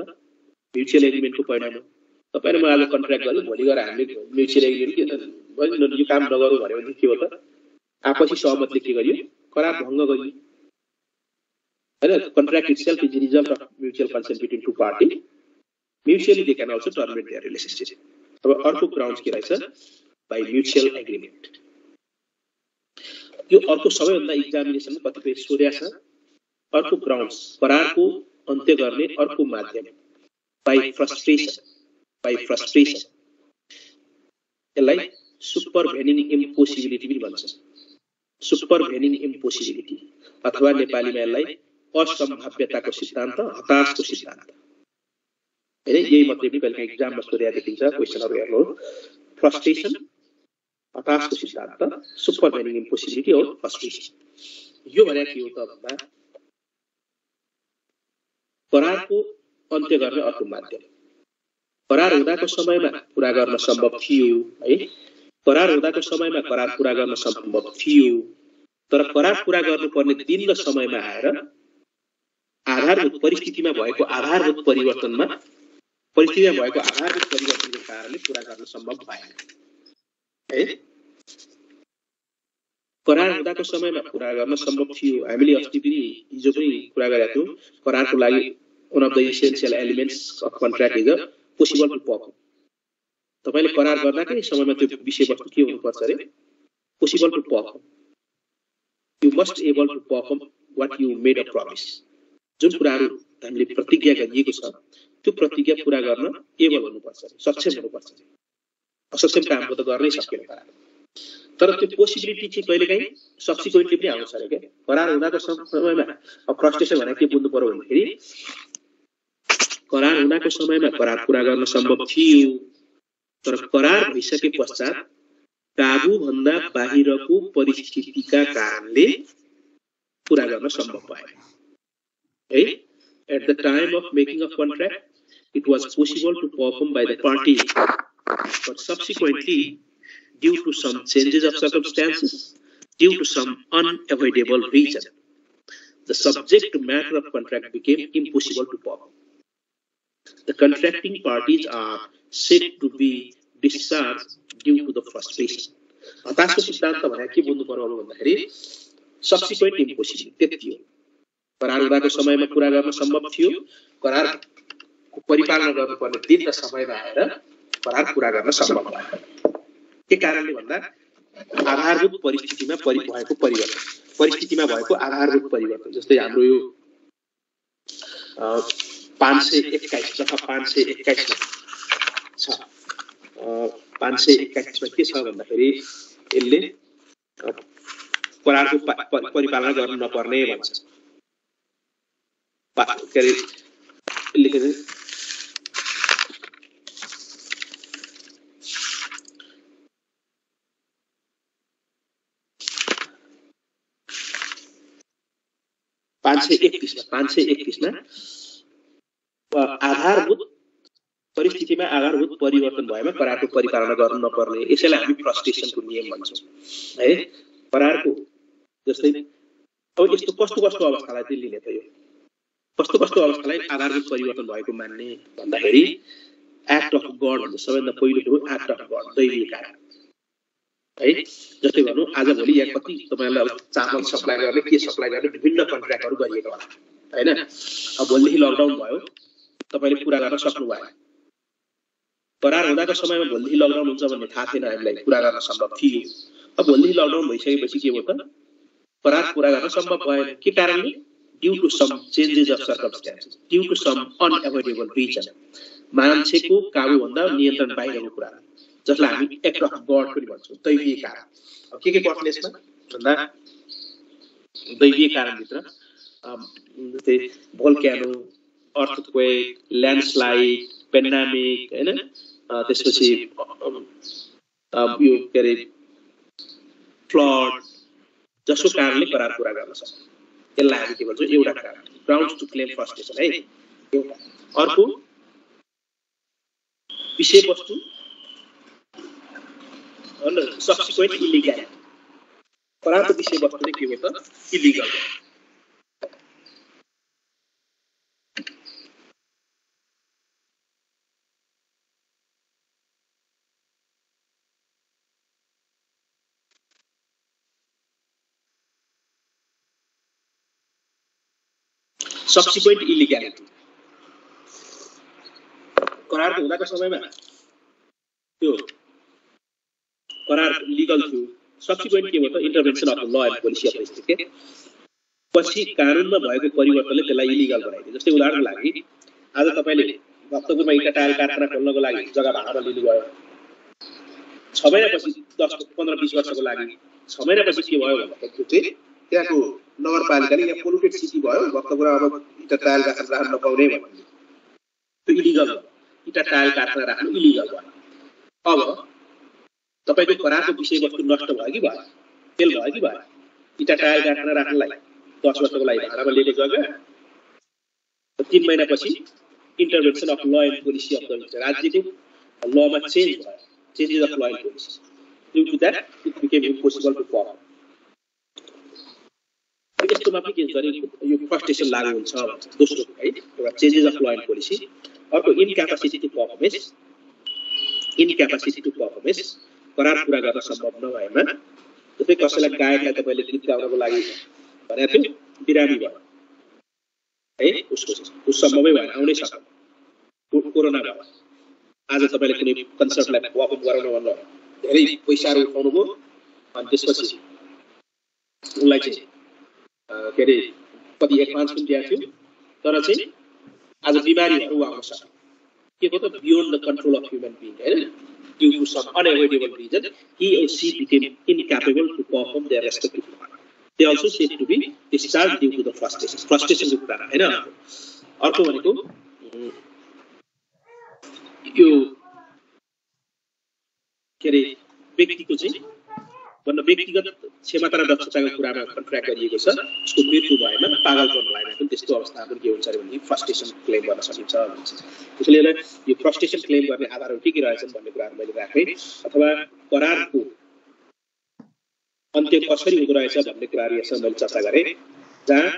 म्युचुअल एग्रीमेन्टको परिणाम हो तपाईले म आज कन्ट्र्याक्ट गर्नु भोलि गएर हामीले म्युचुअल एग्रीमेन्ट यो काम नगरौँ भन्यो भने के हो त आपसी सहमतिले के गरियो करार भंग गरियो हैन contract itself is result of mutual consent between two party mutually they can also terminate their relationship अब अर्को ग्राउन्ड्स के रहेछ बाइ म्युचुअल एग्रीमेन्ट यो अर्को सबैभन्दा एक्जामिनेसनमा कतिपय सोध्या छ अर्को ग्राउन्ड्स करारको अन्त्य गर्ने अर्को माध्यम बाइ फ्रस्ट्रेसन यसलाई सुपरभेनिङ इम्पोसिबिलिटी पनि भन्छ सुपरभेनिङ इम्पोसिबिलिटी अथवा नेपालीमा यसलाई असम्भाव्यताको सिद्धान्त हताशको सिद्धान्त हैन यही मात्रै पनि कहिले एक्जाममा सोधेको देखिन्छ क्वेशनहरु हेर्नु फ्रस्ट्रेसन हताशको सिद्धान्त सुपरभेनिङ इम्पोसिबिलिटी हो फ्रस्ट्रेसन यो भने के हो त भन्दा करारको अन्त्य गर्ने अर्को माध्यम करार हुँदाको समयमा पूरा गर्न सम्भव थियो है करार हुँदाको समयमा करार पूरा गर्न सम्भव थियो तर करार पूरा गर्नुपर्ने दिन र समयमा आएर आधारभूत परिस्थितिमा भएको आधारभूत परिवर्तनको कारणले पूरा गर्न सम्भव भएन है करार हुँदाको समयमा पूरा गर्न सम्भव थियो हामीले अस्ति पनि हिजो पनि कुरा गरेका थियौं करारको लागि one of the essential elements of contract is possible to perform तपाईले करार गर्दाकै समयमा त्यो विषयवस्तु के हुनुपर्छ रे possible to perform you must able to perform what you made a promise जुन कुराहरु हामीले प्रतिज्ञा गरिएको छ त्यो प्रतिज्ञा पूरा गर्न एबल हुनुपर्छ सक्षम हुनुपर्छ असक्षम कामको त गर्नै सकिदैन तर त्यो पोसिबिलिटी चाहिँ कहिलेकाहीँ सब्सिक्वेन्टली पनि आउँछ रे के करार हुँदाको समयमा अब फ्रस्ट्रेसन भने के बुझ्नु पर्यो भन्दाखेरि करार हुँदाको समयमा करार पूरा गर्न सम्भव थियो तर करार भइसके पश्चात काबु भन्दा बाहिरको परिस्थितिका कारणले पूरा गर्न सम्भव भएन है at the time of making a contract it was possible to perform by the party but subsequently due to some changes of circumstances due to some unavoidable reason the subject matter of contract became impossible to perform the contracting parties are said to be discharged due to the frustration हताशको सिद्धान्त भने के बुझ्नु पर्यो भन्दाखेरि सब्सिक्वेन्ट impossibility त्यति हो करार हुँदाको समयमा पूरा गर्न सम्भव थियो करारको परिपालन गर्नुपर्ने दिन र समयमा आएर करार पूरा गर्न सम्भव भएन के कारणले भन्दा आधारभूत परिस्थितिमा भएको परिस्थितिमा भएको आधारभूत परिवर्तन जस्तै हाम्रो यो 521 तथा 521 छ 521 मा के छ भन्दाखेरि यसले करारको परिपालन गर्न नपर्ने भन्छ के अरे लेखेको पाँच सय एकतीसमा आधारभूत परिस्थितिमा आधारभूत परिवर्तन भएमा करारको परिपालन गर्न नपर्ने यसैलाई हामी फ्रस्ट्रेसनको नियम भन्छौं है करारको जस्तै अब यस्तो कस्तो अवस्थालाई चाहिँ लिने त यो कस्तो अवस्थालाई आधारभूत परिवर्तन भएको मान्ने भन्दाखेरि एक्ट अफ गड भन्छ सबैभन्दा पहिलो कुरो एक्ट अफ गड दैवीय कारण है जस्तै भनौं आज भोलि यहाँ कति तपाईहरुलाई अब चामल सप्लाई गर्ने के सप्लाई गर्ने विभिन्न कन्ट्र्याक्टहरु गरिएको होला हैन अब भोलिदेखि लकडाउन भयो तपाईले पूरा गर्न सक्नु भएन। करार हुँदाको समयमा भोलिदेखि लकडाउन हुन्छ भन्ने थाहा थिएन हामीलाई, पूरा गर्न सम्भव थियो। अब भोलिदेखि लकडाउन भइसकेपछि के भयो त, करार पूरा गर्न सम्भव भएन। के कारणले? Due to some changes of circumstances, due to some unavoidable reason, मान्छेको काबुभन्दा नियन्त्रण बाहिरको कुरा, जसलाई हामी एक्ट अफ गड पनि भन्छौँ, दैवीय कारण। अब के पर्छ यसमा भन्दा दैवीय कारणभित्र जस्तै भोल्क्यानो, अर्थक्वेक, ल्यान्डस्लाइड, पेन्डेमिक, हैन, त्यसपछि यो के अरे फ्लड, जसको कारणले करार पूरा गर्न सक्छ। यसलाई हामी के भन्छौँ? एउटा कारण, ग्राउन्ड्स टु क्लेम फ्रस्ट्रेसन है एउटा। अर्को विषयवस्तु अनि सब्सिक्वेन्ट इलिगल, करारको विषयवस्तु चाहिँ के हो त? इलिगल। सब्सिक्वेन्ट इलिगलिटी, करार हुँदाको समयमा त्यो करार लिगल थियो, सब्सिक्वेन्ट के हो त? Intervention of law and policy of the state. पछि कानुनमा भएको परिवर्तनले त्यसलाई इलिगल बनाइदियो। जस्तै उदाहरणको लागि आज तपाईले भक्तपुरमा इटा टायल कारखाना खोल्नको लागि जग्गा भाडामा लिनुभयो, 6 महिनापछि 10, 15, 20 वर्षको लागि 6 महिनापछि के भयो भन्दाखेरि चाहिँ त्यहाँको नगरपालिकाले यहाँ पोल्युटेड सिटी भयो, भक्तपुरमा अब इटा टायल कारखाना राख्न नपाउने भन्यो। त्यो इलिगल भयो, इटा टायल कारखाना राख्नु इलिगल भयो। अब तपाईको करारको विषयवस्तु नष्ट भयो कि भयो? फेल भयो कि भयो? इटा टायल कारखाना राख्नलाई 10 वर्षको लागि भाडामा लिएको जग्गा 3 महिनापछि intervention of law and policy of the राज्यको लमा चेन्ज भयो, changes of law and policy. Due to that it became impossible to perform. यस्तोमा पनि के गरे यो फ्रस्ट्रेसन लागू हुन्छ भन्छ। दोस्रो है एउटा changes of law and policy, अर्को इनक्यापासिटी टु परफर्मेन्स, इनक्यापासिटी टु परफर्मेन्स, करार पूरा गर्न सम्भव नभएमा। जस्तै कसैलाई गायकलाई तपाईले गीत गाउनको लागि भनेको थियो, बिरामी भयो है, उसको सम्भवै भएन, आउनै सकेन, कोरोना भयो। आज तपाईले कुनै कन्सर्टलाई परफर्म गराउन भन्नु धेरै पैसाहरू उठाउनु भयो, अनि त्यसपछि उसलाई चाहिँ के अरे कति एडभान्स पनि दिएको थियो, तर चाहिँ आज बिमारीहरू आउन सक्छ। के हो त? Beyond the control of human being, हैन? Due to some unavoidable reason, he or she became incapable to perform their respective part. They also said to be discharged due to the frustration. Frustration को कारण हैन? अर्को भनेको यो के अरे व्यक्तिको चाहिँ भन्नु व्यक्तिगत क्षमता र दक्षताको कुरामा कन्ट्र्याक्ट गरिएको छ, उसको मृत्यु भएन, पागलपन भएन पनि त्यस्तो अवस्था पनि के हुन्छ भने फ्रस्ट्रेसन क्लेम गर्न सकिन्छ भन्छ। त्यसैले यो फ्रस्ट्रेसन क्लेम गर्ने आधारहरू के रहेछन् भन्ने कुराहरू मैले राखेँ, अथवा करारको अन्त्य कसरी हुँदो रहेछ भन्ने कुराहरू यसमा मैले चर्चा गरेँ, जहाँ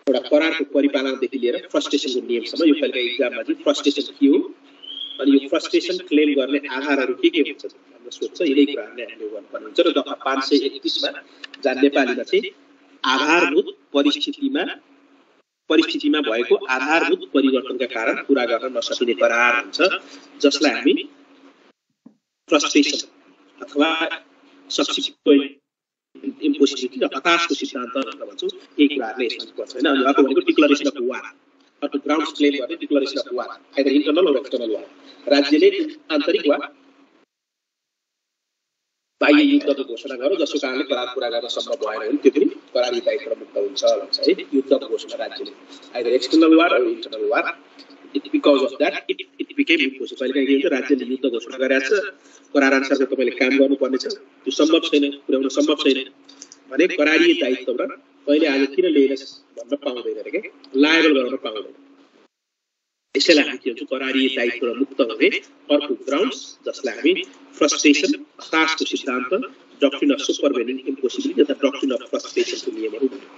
एउटा करारको परिपालनदेखि लिएर फ्रस्ट्रेसनको नियमसम्म। यो पहिलेको एक्जाममा चाहिँ फ्रस्ट्रेसन के हो अनि यो फ्रस्ट्रेसन क्लेम गर्ने आधारहरू के हुन्छ भनेर सोध्छ। यिनै कुराहरूले हामीले गर्नुपर्ने हुन्छ। र दफा 531 मा जहाँ नेपालीमा चाहिँ आधारभूत परिस्थितिमा भएको आधारभूत परिवर्तनका कारण पूरा गर्न नसकिने करार हुन्छ, जसलाई हामी फ्रस्ट्रेसन अथवा सब्सिक्वेन्ट इम्पोसिबिलिटी र हताशको सिद्धान्त भनेर भन्छौँ। यही कुराहरूले यसमा पर्छ हैन। अनि अर्को भनेको डिक्लरेसन अफ वार, अर्को ग्राउन्ड्स क्लेम गर्ने declaration of war, either internal or external war. राज्यले आन्तरिक वा बाह्य युद्धको घोषणा गर्यो जसको कारणले करार पूरा गर्न सम्भव भएन भने त्यो पनि करारी दायित्वबाट मुक्त हुन्छ भन्छ है। युद्धको घोषणा राज्यले either external war or internal war, because of that it became impossible. कहिले काहीँ के हुन्छ राज्यले युद्ध घोषणा गरेको छ, करार अनुसारको तपाईँले काम गर्नुपर्ने छ, त्यो सम्भव छैन, पुर्याउन सम्भव छैन भने करारी दायित्वबाट कहिले आज किन लिएनस् भन्न पाउँदैन रे, के लायबल गराउन पाउँदैन। यसैलाई हामी के भन्छौँ करारी दायित्वबाट मुक्त हुने अर्को ग्राउन्ड्स, जसलाई हामी फ्रस्ट्रेसन हताशको सिद्धान्त, डक्ट्रिन अफ सुपरभेनिङ इम्पोसिबिलिटी तथा डक्ट्रिन अफ फ्रस्ट्रेसनको नियमहरू भन्यो।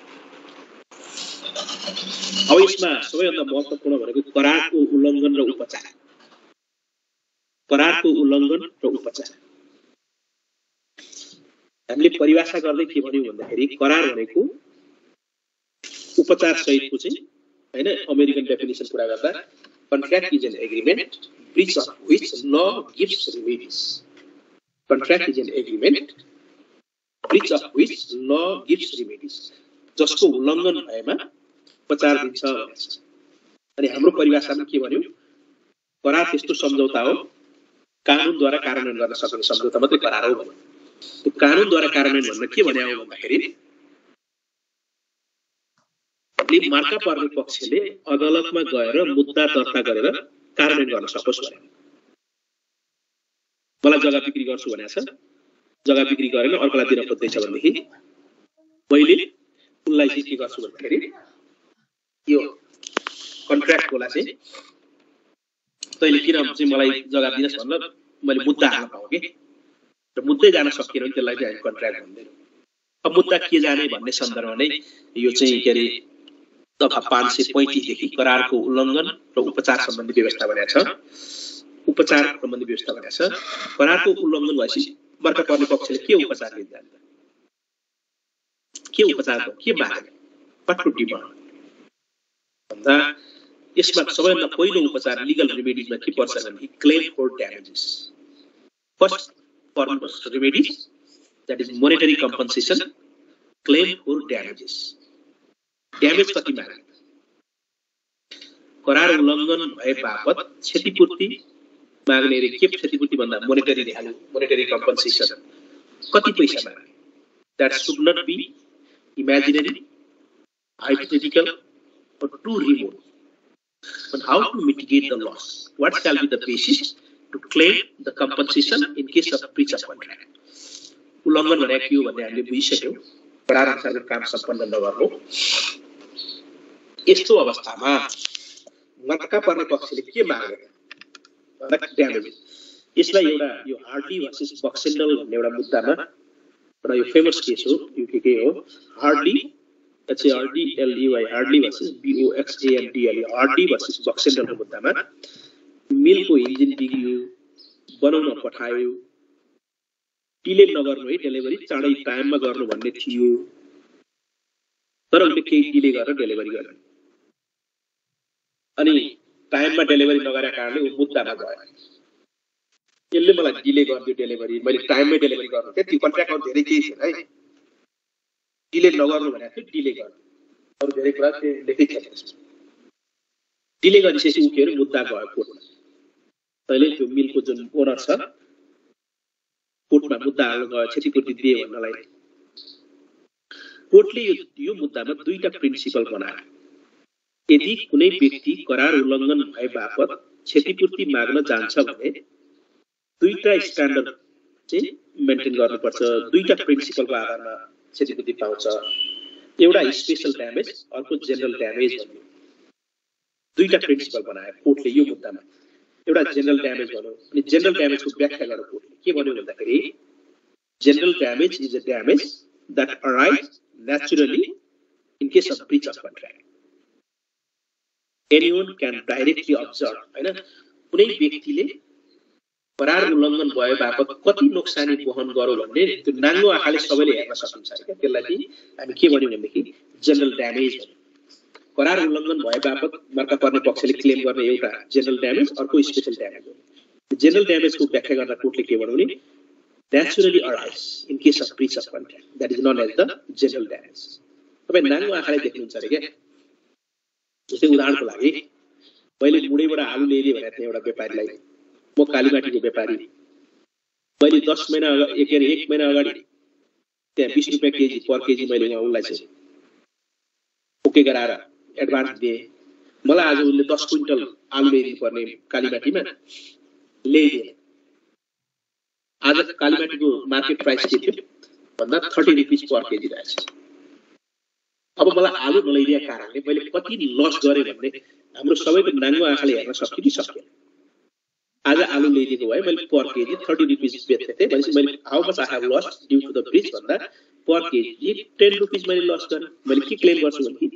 अब यसमा सबैभन्दा महत्त्वपूर्ण भनेको करारको उल्लङ्घन र उपचार। करारको उल्लङ्घन र उपचार हामीले परिभाषा गर्दै के भन्यौं भन्दाखेरि करार भनेको उपचार सहितको चाहिँ हैन, अमेरिकन डेफिनेसन कुरा गर्दा Contract is an agreement, breach of which law gives remedies. Contract is an agreement, breach of which law gives remedies. जसको उल्लङ्घन भएमा उपचार दिन्छ भनेछ। अनि हाम्रो परिभाषामा के भन्यो? करार त्यस्तो सम्झौता हो कानुनद्वारा कार्यान्वयन गर्न सक्ने सम्झौता मात्रै करार हो भन्यो। त्यो कानुनद्वारा कार्यान्वयन भन्न के भन्या हो भन्दाखेरि मार्का पर्ने पक्षले अदालतमा गएर मुद्दा दर्ता गरेर कार्यान्वयन गर्न सकोस् भने। मलाई जग्गा बिक्री गर्छु भनेको छ, जग्गा बिक्री गरेर अर्कोलाई दिन खोज्दैछ भनेदेखि मैले उनलाई चाहिँ के गर्छु भन्दाखेरि यो कन्ट्र्याक्ट होला चाहिँ तैले किन चाहिँ मलाई जग्गा दिनस् भनेर मैले मुद्दा हाल्न पाऊँ के। र मुद्दै जान सकिएन भने त्यसलाई चाहिँ कन्ट्र्याक्ट भन्दैन। अब मुद्दा के जाने भन्ने सन्दर्भमा नै यो चाहिँ के अरे दफा 535 देखि करारको उल्लङ्घन र उपचार सम्बन्धी व्यवस्था भनेको छ। उपचार सम्बन्धी व्यवस्था भनेको छ। करारको उल्लङ्घन भएपछि मर्का पर्ने पक्षले के उपचार लिन जान्छ? के उपचार के माग्ने? पटको डिमान्ड भन्दा यसमा सबैभन्दा पहिलो उपचार लिगल रेमेडीजमा के पर्छ भने claim for damages. First foremost remedies that is monetary compensation, claim for damages. Damage कति माग्ने? करार उल्लङ्घन भए बापत क्षतिपूर्ति माग्ने रे। के क्षतिपूर्ति भन्दा मोनेटरी भ्यालु, मोनेटरी कम्पनसेसन कति पैसा माग्ने? That should not be imaginary, hypothetical, or too remote. But how to mitigate the loss? What shall be the basis to claim the compensation in case of breach of contract? उल्लङ्घन भनेको के हो भन्ने हामीले बुझिसक्यौं। करार अनुसारको काम सम्पन्न नगर्नु। यस्तो अवस्थामा मर्का पर्ने पक्षले के माग्ने? ड्यामेज। यसलाई एउटा यो हार्डली भर्सेस बक्सेन्डल भन्ने एउटा मुद्दामा र यो फेमस केस हो, यो के हो Hadley HARDLEY Hadley versus BOXANDL Hadley versus बक्सेन्डलको मुद्दामा मिलको इन्जिन बिग्रियो, बनाउन पठायो, डिले नगर्नु है डेलिभरी चाँडै टाइममा गर्नु भन्ने थियो, तर उनले केही डिले गरेर डेलिभरी गर्यो। अनि टाइममा डेलिभरी नगरेका कारणले उ मुद्दामा गयो। यसले मलाई डिले गर्दियो डेलिभरी, मैले टाइममै डेलिभरी गर्नु थियो। त्यो कन्ट्र्याक्टमा धेरै केही छैन है। डिले नगर्नु भनेको थियो, डिले गर्नु। अरु धेरै कुरा चाहिँ लेखै छैन। डिले गरिसकेपछि उ के अरे मुद्दा गयो कोर्टमा। तैले त्यो मिलको जुन ओनर छ कोर्टमा मुद्दा हाल्न गयो क्षतिपूर्ति दिए भन्नलाई। कोर्टले यो मुद्दामा दुईटा प्रिन्सिपल बनायो। यदि कुनै व्यक्ति करार उल्लङ्घन भए बापत क्षतिपूर्ति माग्न जान्छ भने दुईटा स्ट्यान्डर्ड चाहिँ मेन्टेन गर्नुपर्छ। दुईटा प्रिन्सिपलको आधारमा क्षतिपूर्ति पाउँछ। एउटा स्पेशल ड्यामेज, अर्को जेनरल ड्यामेज भन्ने दुईटा प्रिन्सिपल बनायो कोर्टले यो मुद्दामा। एउटा जेनरल ड्यामेज भन्यो अनि जेनरल ड्यामेजको व्याख्या गर्नु कोर्टले के भन्यो भन्दाखेरि general damage is a damage that arise naturally in case of breach of contract. Anyone can directly observe, हैन कुनै व्यक्तिले करार उल्लङ्घन भए बापत कति नोक्सानी वहन गर्यो भन्ने त्यो नाङ्गो आँखाले सबैले हेर्न सकिन्छ के। त्यसलाई चाहिँ हामी के भन्यौं भनेदेखि जेनरल ड्यामेज भन्यौं। करार उल्लङ्घन भए बापत मर्का पर्ने पक्षले क्लेम गर्ने एउटा जेनरल ड्यामेज, अर्को स्पेशल ड्यामेज हो। जेनरल ड्यामेजको व्याख्या गर्दा कोर्टले के भन्यो भने naturally arise in case of breach of contract that is known as the general damage. तपाई नाङ्गो आँखाले देख्नुहुन्छ अरे के। जस्तै उदाहरणको लागि मैले मुडैबाट आलु ल्याइदिए भनेको थिएँ एउटा व्यापारीलाई। म कालीमाटीको व्यापारी, मैले 10 महिना एक महिना अगाडि त्यहाँ 20 रुपैयाँ केजी पर केजी मैले उनलाई चाहिँ ओके गराएर एडभान्स दिएँ। मलाई आज उनले 10 क्विन्टल आलु ल्याइदिनु पर्ने कालीमाटीमा ल्याइदिए। आज कालीमाटीको मार्केट प्राइस के थियो भन्दा 30 रुपैयाँ पर केजी रहेछ। अब मलाई आलु नल्याइदिएको कारणले मैले कति लस गरेँ भन्ने हाम्रो सबैको नाङ्गो आँखाले हेर्न सक्यो कि सकेन। आज आलु ल्याइदिएको भए मैले पर केजी 30 रुपैयाँ बेच्थे थिएँ भनेपछि मैले how much I have lost due to the breach भन्दा पर केजी 10 रुपैयाँ मैले लस गरेँ। मैले के क्लेम गर्छु भने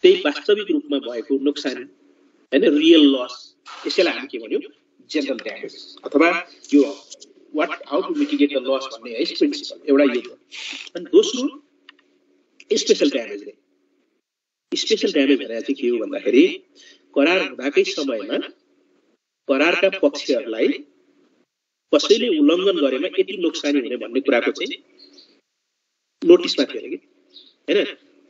त्यही वास्तविक रूपमा भएको नोक्सान हैन, रियल लस। यसैलाई हामी के भन्यौ जेनरल ड्यामेज अथवा यो what how to mitigate the loss भन्ने है प्रिन्सिपल एउटा यो हो। अनि दोस्रो स्पेशल ड्यामेज रे। स्पेशल ड्यामेज भनेको चाहिँ के हो भन्दाखेरि करार हुँदाकै समयमा करारका पक्षहरूलाई कसैले उल्लङ्घन गरेमा यति नोक्सानी हुने भन्ने कुराको चाहिँ नोटिसमा थियो कि हैन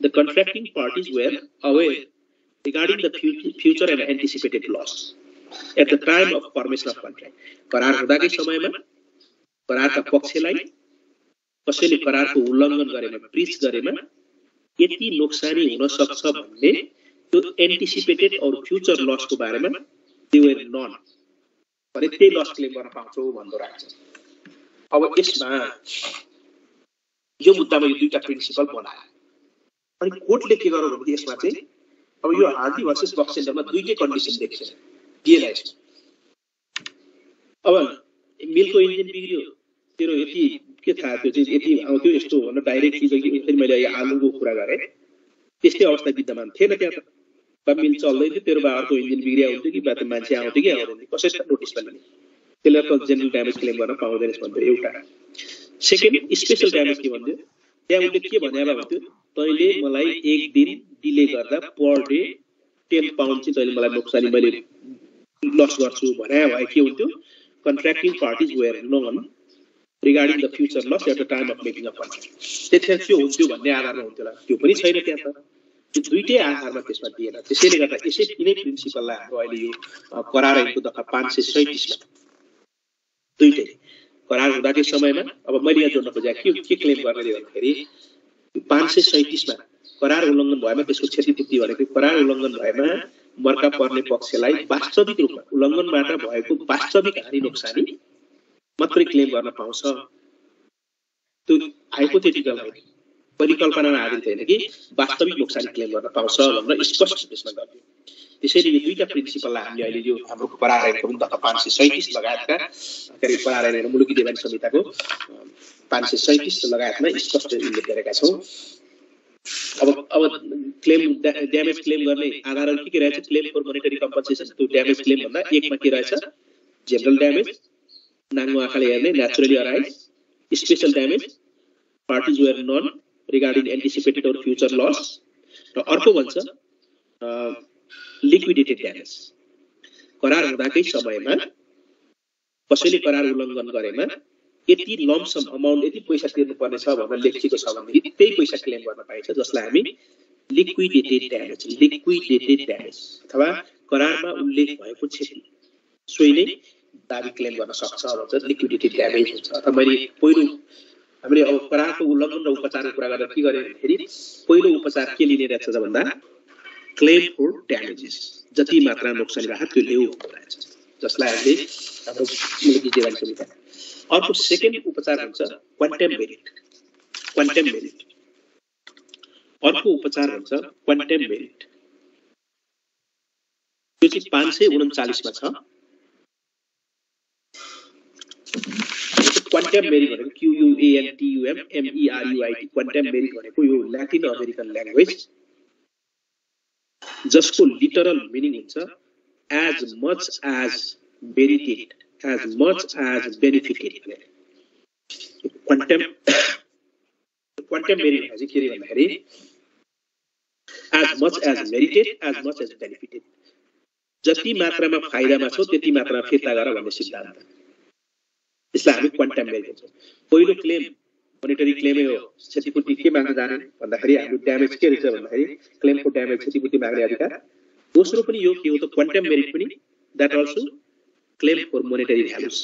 the contracting parties were aware regarding the future and anticipated loss at the time of formation of contract करार हुँदाकै समयमा करारका पक्षलाई कसैले करारको उल्लङ्घन गरेमा ब्रीच गरेमा यति नोक्सानी हुन सक्छ भन्ने त्यो एन्टिसिपेटेड और फ्युचर लसको बारेमा दे वर नन भने त्यही लस क्लेम गर्न पाउँछौ भन्दो राख्छ। अब यसमा यो मुद्दामा यो दुईटा प्रिन्सिपल बनायो अनि कोर्टले के गर्यो भने यसमा चाहिँ अब यो हार्डी भर्सेस बक्सेन्डरमा दुईटै कन्डिसन देखिन्छ दिएला यसमा। अब मिलको इन्जिन बिग्रियो तेरो यति के थाहा थियो चाहिँ यति आउँथ्यो यस्तो भन्न डाइरेक्टली फेरि मैले यहाँ आलुको कुरा गरेँ त्यस्तै अवस्था विद्यमान थिएन त्यहाँ त बा मिल चल्दै थियो तेरो बारको इन्जिन बिग्रिया हुन्थ्यो कि बा त मान्छे आउँथ्यो कि आउँदैन कसैले नोटिस पनि त्यसलाई त जेनरल ड्यामेज क्लेम गर्न पाउँदैन भन्थ्यो एउटा। सेकेन्ड स्पेशल ड्यामेज के भन्थ्यो त्यहाँ उसले के भने भन्थ्यो तैँले मलाई एक दिन डिले गर्दा पर डे 10 पाउन्ड चाहिँ तैँले मलाई नोक्सानी मैले लस गर्छु भने भए के हुन्थ्यो contracting parties were known regarding the future loss at the time of making a contract त्यतिखेर त्यो हुन्थ्यो भन्ने आधारमा हुन्थ्यो त्यो पनि छैन त्यहाँ त त्यो दुईटै आधारमा त्यसमा दिएन। त्यसैले गर्दा यसै तिनै प्रिन्सिपललाई हाम्रो अहिले यो करार ऐनको दफा 537 मा दुईटै करार हुँदाकै समयमा अब मैले यहाँ जोड्न खोजेको के क्लेम गर्ने भन्दाखेरि 537 मा करार उल्लङ्घन भएमा त्यसको क्षतिपूर्ति भनेको करार उल्लङ्घन भएमा मर्का पर्ने पक्षलाई वास्तविक रूपमा उल्लङ्घनबाट भएको वास्तविक हानि नोक्सानी मात्रै क्लेम गर्न पाउँछ। त्यो हाइपोथेटिकल हो परिकल्पनामा आधारित होइन कि वास्तविक नोक्सानी क्लेम गर्न पाउँछ भनेर स्पष्ट त्यसमा गरियो। त्यसैले यो दुईटा प्रिन्सिपललाई हामीले अहिले यो हाम्रो करार ऐनको पनि दफा 537 लगायतका के करार ऐन मुलुकी देवानी संहिताको 537 लगायतमा स्पष्ट उल्लेख गरेका छौं। अब क्लेम ड्यामेज क्लेम गर्ने आधारहरू के रहेछ क्लेम फर मोनेटरी कम्पन्सेसन त्यो ड्यामेज क्लेम भन्दा एकमा के रहेछ जनरल ड्यामेज नाङ्गो आँखाले हेर्ने naturally arise special damage parties were known regarding anticipated or future loss र अर्को भन्छ लिक्विडेटेड ड्यामेज करार हुँदाकै समयमा कसैले करार उल्लङ्घन गरेमा यति लम्सम अमाउन्ट यति पैसा तिर्नुपर्ने छ भनेर लेखिएको छ भने त्यही पैसा क्लेम गर्न पाइन्छ जसलाई हामी लिक्विडेटेड ड्यामेज अथवा करारमा उल्लेख भएको क्षति सोही नै दाबी क्लेम गर्न सक्छ भन्छ लिक्विडेटेड ड्यामेज हुन्छ। अथवा मैले पहिलो हामीले अब करारको उल्लङ्घन र उपचारको कुरा गर्दा के गरे भन्दाखेरि पहिलो उपचार के लिने रहेछ भन्दा क्लेम फर ड्यामेजेस जति मात्रा नोक्सानी राहत त्यो ल्याउ रहेछ जसलाई हामीले हाम्रो मुलुकी देवानी संहिता। अर्को सेकेन्ड उपचार हुन्छ क्वान्टम मेरिट अर्को उपचार हुन्छ क्वान्टम मेरिट यो चाहिँ 539 मा छ। क्वान्टम मेरिट भनेको QUANTUM क्वान्टम मेरिट भनेको यो ल्याटिन अमेरिकन ल्याङ्ग्वेज जसको लिटरल मिनिङ हुन्छ as much as merited as much as benefited quantum merit has के भन्दाखेरि as much as merited as much as benefited जति मात्रामा फाइदामा छ त्यति मात्रामा फिर्ता गर भन्ने सिद्धान्त यसलाई हामी क्वान्टम मेरिट भन्छौं। पहिलो क्लेम मोनेटरी क्लेमै हो क्षतिपूर्ति के माग्न जाने भन्दाखेरि हाम्रो ड्यामेज के रहेछ भन्दाखेरि क्लेमको ड्यामेज क्षतिपूर्ति माग्ने अधिकार। दोस्रो पनि यो के हो त क्वान्टम मेरिट पनि that also claim for monetary values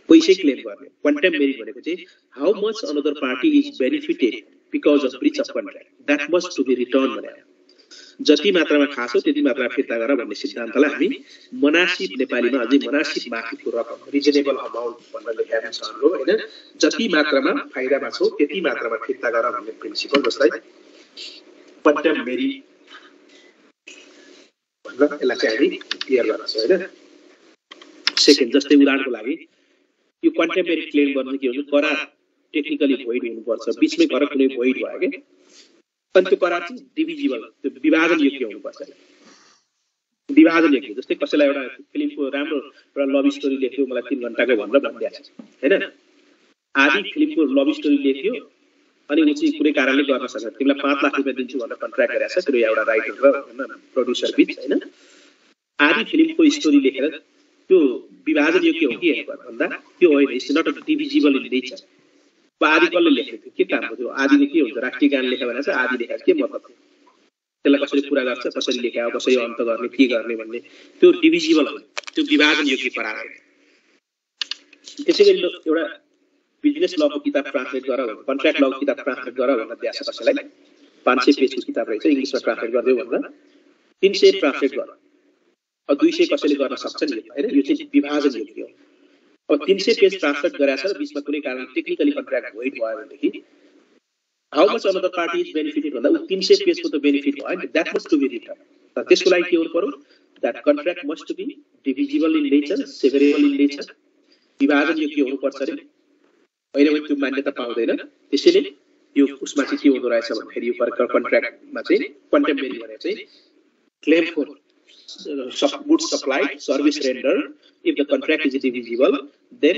पैसै क्लेम गर्ने। क्वान्टम मेरिट भनेको चाहिँ how much another party is benefited because of breach of contract that must to be return भनेर जति मात्रामा खास हो त्यति मात्रामा फिर्ता गर भन्ने सिद्धान्तलाई हामी मनासिब नेपालीमा अझै मनासिब माथिको रकम रिजनेबल अमाउन्ट भनेर लेखेका छन् हो हैन जति मात्रामा फाइदामा छ त्यति मात्रामा फिर्ता गर भन्ने प्रिन्सिपल जसलाई क्वान्टम मेरिट भनेर यसलाई चाहिँ हामी क्लियर गर्न सक्छौं हैन। सेकेन्ड जस्तै उदाहरणको लागि यो क्वान्टम मेरिट क्लेम गर्न के हुन्छ करार टेक्निकली भोइड हुनुपर्छ बीचमै कर कुनै भोइड भयो के अनि त्यो करार चाहिँ डिभिजिबल त्यो विभाजन योग्य हुनुपर्छ। विभाजन योग्य जस्तै कसैलाई एउटा फिल्मको राम्रो एउटा लभ स्टोरी लेख्यो मलाई 3 घण्टाको भनेर भनिदिएको छ हैन आदि फिल्मको लभ स्टोरी लेख्यो अनि उ चाहिँ कुनै कारणले गर्न सक्छ तिमीलाई 5 लाख रुपैयाँ दिन्छु भनेर कन्ट्र्याक्ट गरेछ त्यो एउटा राइटर र हैन प्रोड्युसर बीच हैन आदि फिल्मको स्टोरी लेखेर त्यो विभाजन योग्य हो कि हेर्नु भन्दा त्यो होइन, it's not divisible in nature. आदि कसले लेख्ने थियो, के काम हो त्यो? आदिले के हुन्छ? राष्ट्रिय गान लेख्यो भने चाहिँ आदि लेखा के मतलब थियो? त्यसलाई कसरी पूरा गर्छ, कसरी लेख्या हो, कसरी अन्त गर्ने, के गर्ने भन्ने त्यो डिभिजिबल हो, त्यो विभाजन योग्य करार हो। त्यसैगरी एउटा बिजनेस लको किताब ट्रान्सलेट गर, कन्ट्र्याक्ट लको किताब ट्रान्सलेट गर भनेर दिएको छ कसैलाई, 500 पेजको किताब रहेछ, इङ्ग्लिसमा ट्रान्सलेट गरिदियो भनेर 300 ट्रान्सलेट गर, अब 200 कसैले गर्न सक्छ नि हैन? यो चाहिँ विभाजन योग्य हो। अब 300 पेज ट्रान्सलेट गरेछ र बीचमा कुनै कारण टेक्निकली कन्ट्र्याक्ट भोइड भयो भनेदेखि how much another party is benefited भन्दा 300 पेजको त बेनिफिट भयो नि, that must to be written. तर त्यसको लागि के हुनु पर्यो? That contract must to be divisible in nature, severable in nature, विभाजन योग्य हुनुपर्छ रे, होइन भने त्यो मान्यता पाउँदैन। त्यसैले यो उसमा चाहिँ के हुँदो रहेछ भन्दाखेरि यो कन्ट्र्याक्टमा चाहिँ कन्टेम्परेरी भनेर चाहिँ claim for goods supplied, service rendered. If the contract is divisible, then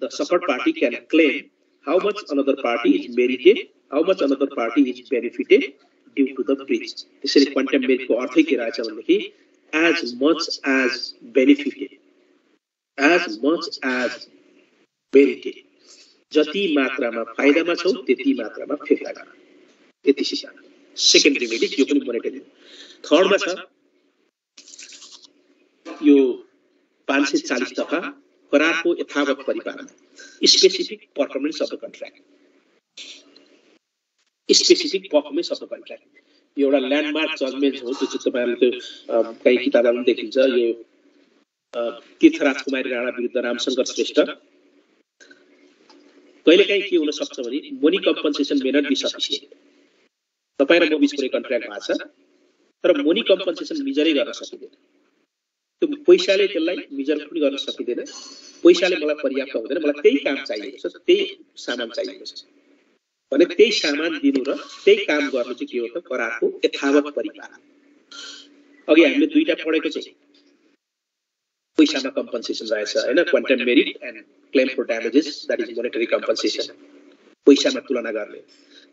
the suffered party can claim how much another party is merited, how much another party is benefited due to the breach. त्यसरी contemporary को अर्थ के रहेछ भनेदेखि as much as benefited, as much as merited, जति मात्रामा फाइदामा छौ त्यति मात्रामा फिर्ता गर, यति सिद्धान्त। सेकेन्ड रेमेडी यो पनि मोनेटरी। थर्डमा छ यो 540 दफा करारको यथावत परिपालन, specific performance of the contract, specific performance of the contract. यो एउटा ल्यान्डमार्क जजमेन्ट हो, जो चाहिँ तपाईहरुले त्यो कई किताबमा पनि देखिन्छ। यो तीर्थराज कुमारी राणा विरुद्ध रामशंकर श्रेष्ठ। कहिलेकाहीँ के हुन सक्छ भने money compensation may not be sufficient. तपाई र म बीच कुनै कन्ट्र्याक्ट भएको छ तर मनी कम्पन्सेसन मिजरै गर्न सकिदैन, त्यो पैसाले त्यसलाई मिजर पनि गर्न सकिदैन, पैसाले मलाई पर्याप्त हुँदैन, मलाई त्यही काम चाहिएको छ, त्यही सामान चाहिएको छ भने त्यही सामान दिनु र त्यही काम गर्नु चाहिँ के हो त? करारको यथावत परिपालन। अघि हामीले दुईटा पढेको चाहिँ पैसामा कम्पन्सेसन रहेछ हैन, quantum merit and claim for damages, that is monetary compensation, पैसामा तुलना गर्ने।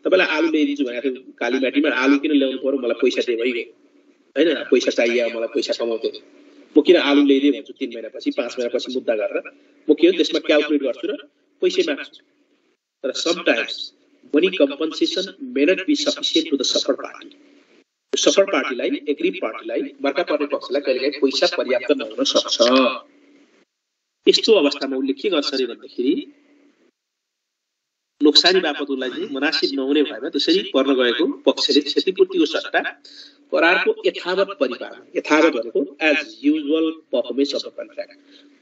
तपाईलाई आलु ल्याइदिन्छु भनेको थियो कालीमाटीमा, आलु किन ल्याउनु पर्यो? मलाई पैसा दे भइगयो हैन, पैसा चाहियो, मलाई पैसा कमाउँथे, म किन आलु ल्याइदिए भन्छु 3 महिनापछि 5 महिनापछि मुद्दा गरेर म के हो त्यसमा क्याल्कुलेट गर्छु र पैसा माग्छु। तर sometimes money compensation may not be sufficient to the suffer party. Suffer पार्टीलाई, एग्री पार्टीलाई, मर्का पर्ने पक्षलाई कहिलेकाहीँ पैसा पर्याप्त नहुन सक्छ। यस्तो अवस्थामा उले के गर्छ रे भन्दाखेरि नोक्सानी बापत उलाई चाहिँ मुनासिब नहुने भएमा त्यसरी पर्न गएको पक्षले क्षतिपूर्तिको सट्टा करारको यथावत परिपालन, यथावत भनेको as usual performance of the contract,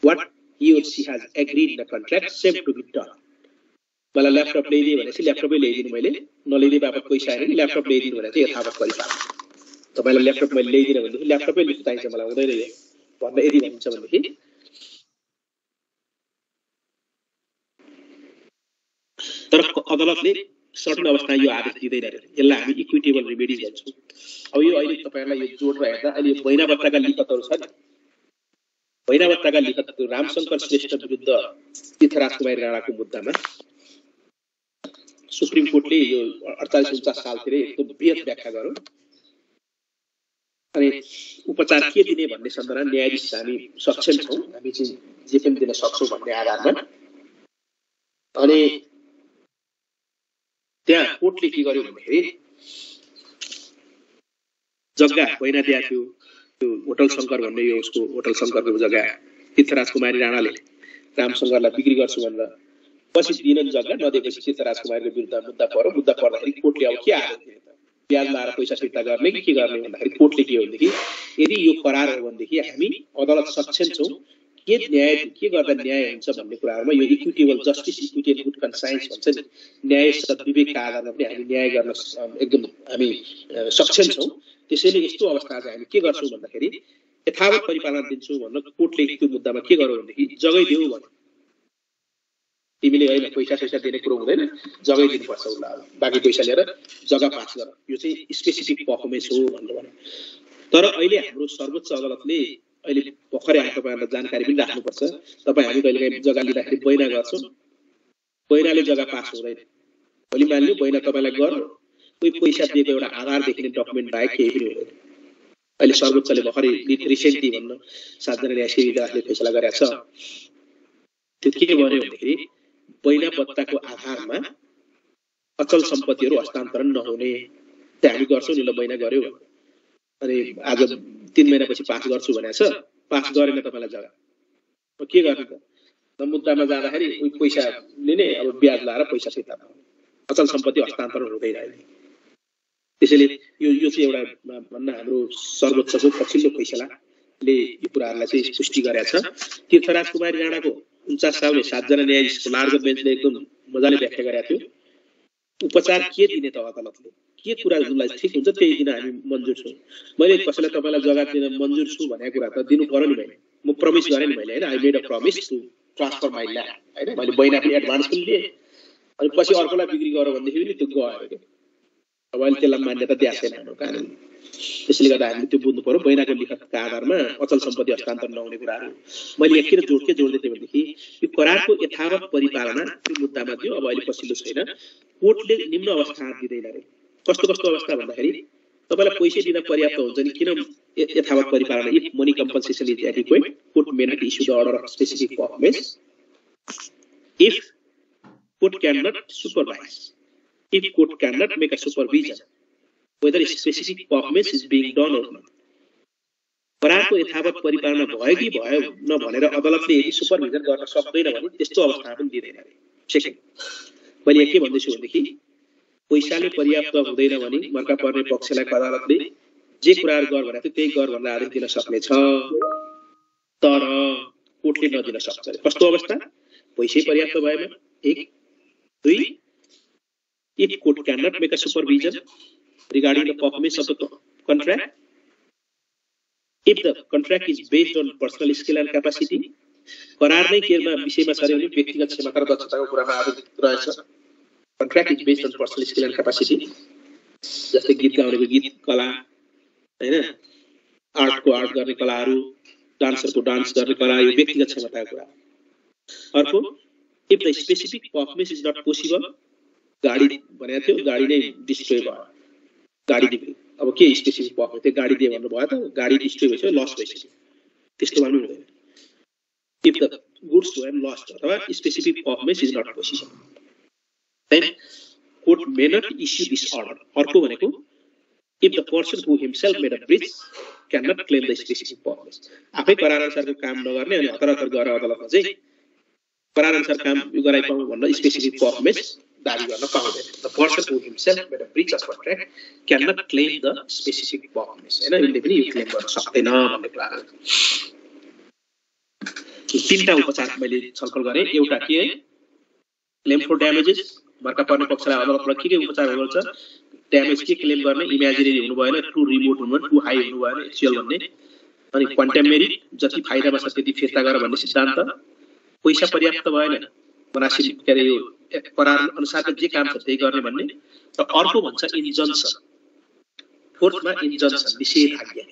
what he or she has agreed in the contract same to be done। मलाई ल्यापटप ल्याइदिए भनेपछि ल्यापटपै ल्याइदिनु, मैले नल्याइदिए बापत पैसा आएन, ल्यापटप ल्याइदिनु भने चाहिँ यथावत परिपालन। तपाईलाई ल्यापटप मैले ल्याइदिन भनेदेखि ल्यापटपै लिनु चाहिन्छ मलाई, हुँदैन यो भन्ने यदि भन्छ भनेदेखि तर अदालतले सर्टन अवस्था यो आदेश दिँदैन रे, यसलाई हामी इक्विटेबल रिमेडीज भन्छौँ। अब यो अहिले तपाईहरुलाई यो जोडेर हेर्दा अहिले महिनाबट्टाका लिखतहरु छ नि, महिनाबट्टाका लिखत रामशंकर श्रेष्ठ विरुद्ध तीर्थराज कुमारी राणाको मुद्दामा सुप्रिम कोर्टले यो 48-49 सालतिर एकदम बृहत व्याख्या गर्यो अनि उपचार के दिने भन्ने सन्दर्भमा न्यायाधीश हामी सक्षम छौं, हामी चाहिँ जे पनि दिन सक्छौं भन्ने आधारमा। अनि त्यहाँ कोर्टले के गर्यो भन्दाखेरि जग्गा होइन दिया थियो, त्यो होटल शंकर भन्ने यो उसको होटल शंकरको जग्गा तीर्थराज कुमारी राणाले रामशंकरलाई बिक्री गर्छु भनेर पछि दिनन जग्गा नदिएपछि तीर्थराज कुमारीको विरुद्ध मुद्दा पर्यो। मुद्दा पर्दाखेरि कोर्टले अब के आदेश दियो त? ब्याज लाएर पैसा फिर्ता गर्ने कि के गर्ने भन्दाखेरि कोर्टले के हो भनेदेखि यदि यो करार हो भनेदेखि हामी अदालत सक्षम छौं के न्याय के गर्दा न्याय हुन्छ भन्ने कुराहरुमा यो equitable justice, equity and good conscience भन्छ नि, न्याय सद्विवेकका आधारमा पनि हामी न्याय गर्न एकदम हामी सक्षम छौं। त्यसैले यस्तो अवस्था चाहिँ हामी के गर्छौं भन्दाखेरि यथावत परिपालन दिन्छौं भन्न कोर्टले त्यो मुद्दामा के गर्यो भनेदेखि जग्गै देऊ भन्यो। तिमीले हैन पैसा दिने कुरो हुँदैन, जग्गै दिनुपर्छ उला, बाकी पैसा लिएर जग्गा पास गर, यो चाहिँ स्पेसिफिक परफर्मेन्स हो भनेर भन्यो। तर अहिले हाम्रो सर्वोच्च अदालतले अहिले भर्खरै आएको तपाईँहरुलाई जानकारी पनि राख्नुपर्छ, तपाई हामी कहिलेकाहीँ जग्गा लिँदाखेरि बैना गर्छौं, बैनाले जग्गा पास हुँदैन। भोलि मान्नु बैना तपाईलाई गर्यो, कोही पैसा दिएको एउटा आधार देखिने डकुमेन्ट बाहेक केही पनि हुँदैन। अहिले सर्वोच्चले भर्खरै रिसेन्टली भन्न 7 जना न्यायाधीश इजलासले फैसला गरेको छ। त्यो के भन्यो भन्दाखेरि बैना बत्ताको आधारमा अचल सम्पत्तिहरू हस्तान्तरण नहुने। त्यो हामी गर्छौँ नि, ल बैना गर्यो अनि आज 3 महिनापछि पास गर्छु भनेको छ, पास गरेन तपाईलाई जग्गा, के गर्ने त? मुद्दामा जाँदाखेरि उही पैसा लिने, अब ब्याज लाएर पैसा फिर्ता पाउने, अचल सम्पत्ति हस्तान्तरण हुँदैन अहिले। त्यसैले यो चाहिँ एउटा भन्न हाम्रो सर्वोच्चको पछिल्लो फैसलाले यो कुराहरूलाई चाहिँ पुष्टि गरेको छ। तीर्थराज कुमारी राणाको 49 सालले 7 जना न्यायाधीशको लार्जर बेन्चले एकदम मजाले व्याख्या गरेको थियो। उपचार के दिने त अदालतले, के कुराहरूलाई ठिक हुन्छ त्यही दिन हामी मन्जुर छौँ। मैले कसैलाई तपाईलाई जग्गा दिन मन्जुर छु भनेको कुरा त दिनु पर्यो नि। म प्रमिस गरेँ नि मैले, हैन, I made a promise to transfer my land, हैन, मैले बैना पनि एडभान्स पनि लिएँ, अनि पछि अर्कोलाई बिक्री गर भन्दाखेरि पनि त्यो गयो के। अब अहिले त्यसलाई मान्यता दिएको छैन हाम्रो कानुन। त्यसैले गर्दा हामीले त्यो बुझ्नु पर्यो। बैनाको लिखतका आधारमा अचल सम्पत्ति हस्तान्तरण नहुने कुराहरू मैले यहाँ किन जोड्दै थिएँ भनेदेखि यो करारको यथावत परिपालना त्यो मुद्दामा थियो। अब अहिले पछिल्लो छैन, कोर्टले निम्न अवस्था दिँदैन रे। कस्तो कस्तो अवस्था भन्दाखेरि तपाईलाई पैसा दिन पर्याप्त हुन्छ नि, किन यथावत परिपालना? If money compensation is adequate, court may not issue the order of specific performance if court can not supervise, if court cannot make a supervision whether specific performance is being done or not. करारको यथावत परिपालना भयो कि भयो नभनेर अदालतले यदि supervision गर्न सक्दैन भने त्यस्तो अवस्था पनि दिँदैन रे। सेकेन्ड, मैले के भन्दैछु भनेदेखि पैसाले पर्याप्त हुँदैन भने मर्का पर्ने पक्षलाई अदालतले जे कुराहरू गर भनेको थियो त्यही गर भनेर आदेश दिन सक्ने छ, तर कोर्टले नदिन सक्छ। कस्तो अवस्था? पैसै पर्याप्त भएमा, 1, 2, if court cannot make a supervision regarding the performance of the contract, if the contract is based on personal skill and capacity, करार नै केमा विषयमा छ भने व्यक्तिगत क्षमता र दक्षताको कुरामा आधारित रहेछ। contract is based on personal skill and capacity, जस्तै गीत गाउनेको गीत कला, हैन, आर्टको आर्ट गर्ने कलाहरू, डान्सरको डान्स गर्ने कला, यो व्यक्तिगत क्षमताको कुरा। अर्को, if the specific performance is not possible, गाडी भनेको थियो, गाडी नै डिस्ट्रोय भयो, गाडी बिग्रियो, अब के स्पेसिफिक पर्फर्मेन्स? त्यो गाडी दिए भन्नु भयो त, गाडी डिस्ट्रोय भइसक्यो, लस भइसक्यो, त्यस्तो भन्नु हुँदैन। If the goods were lost अथवा specific performance is not possible, then court may not issue this order. अर्को भनेको if the person who himself made a breach can not claim the specific performance. आफै करार अनुसारको काम नगर्ने अनि हतार गएर अदालतमा चाहिँ करार अनुसार काम यो गराइपाउँ भनेर स्पेसिफिक पर्फर्मेन्स दाबी गर्न पाउँदैन। The person who himself made a breach of contract can not claim the specific performance, हैन, यसले पनि यो क्लेम गर्न सक्दैन भन्ने कुरा हो। तीनटा उपचार मैले छलफल गरेँ। एउटा के, क्लेम फर ड्यामेजेस, मर्का पर्ने पक्षलाई अदालतमा के उपचार गर्छ, ड्यामेज के क्लेम गर्ने, इमेजिनेरी हुनु भएन, टु रिमोट हुनु भएन, टु हाई हुनु भएन, एक्चुअल भन्ने, अनि क्वान्टम मेरिट, जति फाइदामा छ त्यति फिर्ता गर भन्ने सिद्धान्त। पैसा पर्याप्त भएन, मनासिब के अरे यो करार अनुसारको जे काम छ त्यही गर्ने भन्ने। र अर्को भन्छ इन्जन्सन, फोर्थमा इन्जन्सन, निषेधाज्ञा।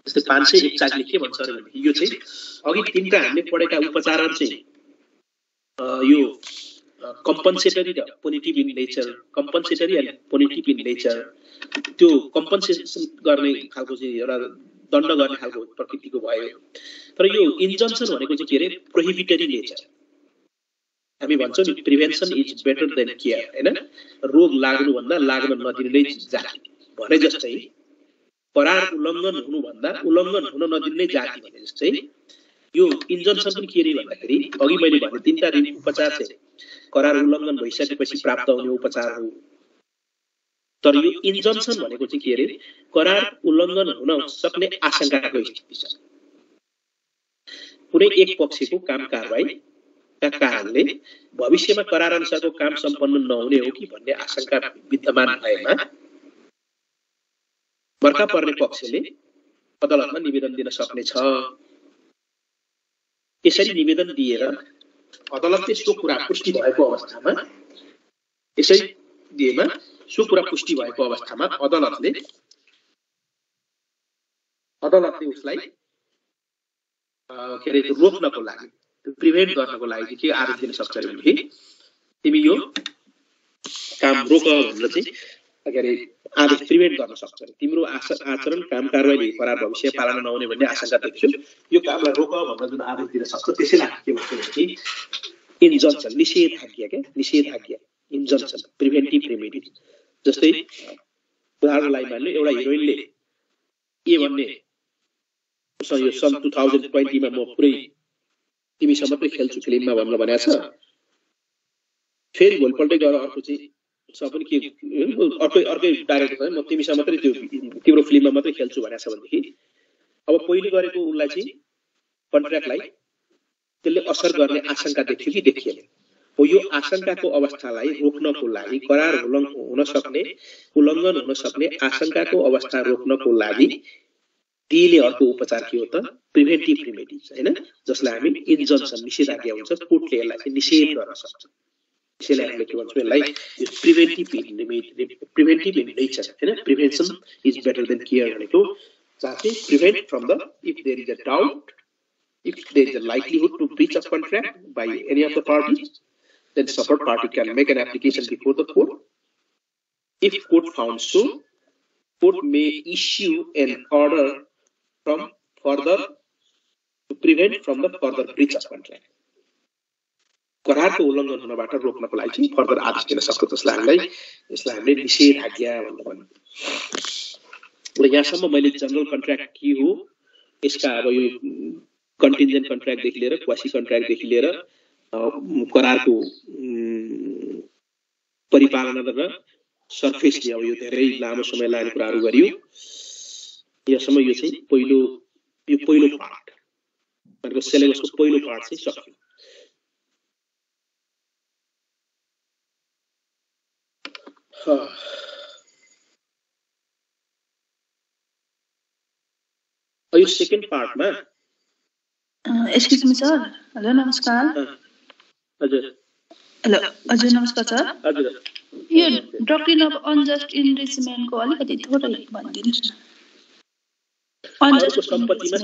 जस्तै 541 ले के भन्छ अरे भने यो चाहिँ अघि तीनटा हामीले पढेका उपचारहरू चाहिँ यो कम्पन्सेटरी र punitive in nature, compensatory and punitive in nature, त्यो कम्पन्सेसन गर्ने खालको चाहिँ एउटा दण्ड गर्ने खालको प्रकृतिको भयो। तर यो इन्जन्सन भनेको चाहिँ के अरे, प्रोहिबिटरी नेचर। हामी भन्छौँ नि prevention is better than care, हैन, रोग लाग्नुभन्दा लाग्न नदिने नै जाति भने जस्तै करार उल्लङ्घन हुनुभन्दा उल्लङ्घन हुन नदिने नै जाति भने जस्तै यो इन्जन्सन पनि के अरे भन्दाखेरि अघि मैले भने तीनटा उपचार चाहिँ करार उल्लङ्घन भइसकेपछि प्राप्त हुने उपचार हो। तर यो इन्जन्सन भनेको चाहिँ के अरे, करार उल्लङ्घन हुन सक्ने आशंकाको स्थिति छ, कुनै एक पक्षको काम कारबाही का कारणले भविष्यमा करार अनुसारको काम सम्पन्न नहुने हो कि भन्ने आशंका विद्यमान भएमा मर्का पर्ने पक्षले अदालतमा निवेदन दिन सक्ने छ। यसरी निवेदन दिएर अदालतले सो कुरा पुष्टि भएको अवस्थामा, यसरी दिएमा सो कुरा पुष्टि भएको अवस्थामा अदालतले उसलाई के अरे रोक्नको लागि, प्रिभेन्ट गर्नको लागि के आदेश दिन सक्छ भने तिमी यो काम रोक भनेर चाहिँ के अरे आदेश प्रिभेन्ट गर्न सक्छ तिम्रो आचरण काम कारबाही करार भविष्य पालना नहुने भन्ने आशंका देख्छु यो कामलाई रोक भन्न जुन आदेश दिन सक्छ त्यसैले के भन्छ भने इन्जन्सन निषेधाज्ञा इन्जन्सन प्रिभेन्टिभ रेमेडी जस्तै उदाहरणलाई मान्नु एउटा हिरोइनले के भन्ने यो सन् 2020 मा म पुरै तिमीसँग मात्रै खेल्छु फिल्ममा भन्न भनेको छ फेरि भोलिपल्टै गएर अर्को चाहिँ सबैले के अर्कै डाइरेक्टर म तिमीसँग मात्रै त्यो तिम्रो फिल्ममा मात्रै खेल्छु भनेको छ भनेदेखि अब पहिले गरेको उनलाई चाहिँ कन्ट्र्याक्टलाई त्यसले असर गर्ने आशंका देखियो कि देखिएन हो यो आशंकाको अवस्थालाई रोक्नको लागि करार उल्लङ्घन हुन सक्ने आशंकाको अवस्था रोक्नको लागि दिने अर्को उपचार के हो त प्रिभेन्टिभ रेमेडीज हैन जसलाई हामी इन्जन्सन निषेधाज्ञा हुन्छ कोर्टले यसलाई निषेध गर्न सक्छ त्यसैले हामीले के भन्छौँ यसलाई प्रिभेन्टिभ इन नेचर हैन prevention is better than care भनेको जहाँ चाहिँ prevent from the if there is a doubt if there is a likelihood to breach of contract by any of the parties, then support party can make an application before the court. If court found so, court may issue an order to prevent from the further breach of contract. करारको उल्लङ्घन हुनबाट रोक्नको लागि चाहिँ further आदेश दिन सक्छ त्यसलाई हामीले निषेधाज्ञा भनेर भन्छौँ। र यहाँसम्म मैले जनरल कन्ट्र्याक्ट के हो यसका अब यो कन्टिन्जेन्ट कन्ट्र्याक्ट देखि लिएर क्वासी कन्ट्र्याक्ट देखि लिएर करारको परिपालना र सरफेसले अब यो धेरै लामो समय लाग्ने कुराहरू गरियो यहाँसम्म यो चाहिँ पहिलो पार्ट भनेको सिलेबसको पहिलो पार्ट चाहिँ सक्यो। यो सेकेन्ड पार्टमा एक्सक्यूज मी सर हेलो नमस्कार हजुर नमस्कार सर हजुर यो डक्ट्रिन अफ अनजस्ट इनरिचमेन्ट को अलिकति थोरै भनिदिनुस् न। अनजस्ट सम्पत्तिमा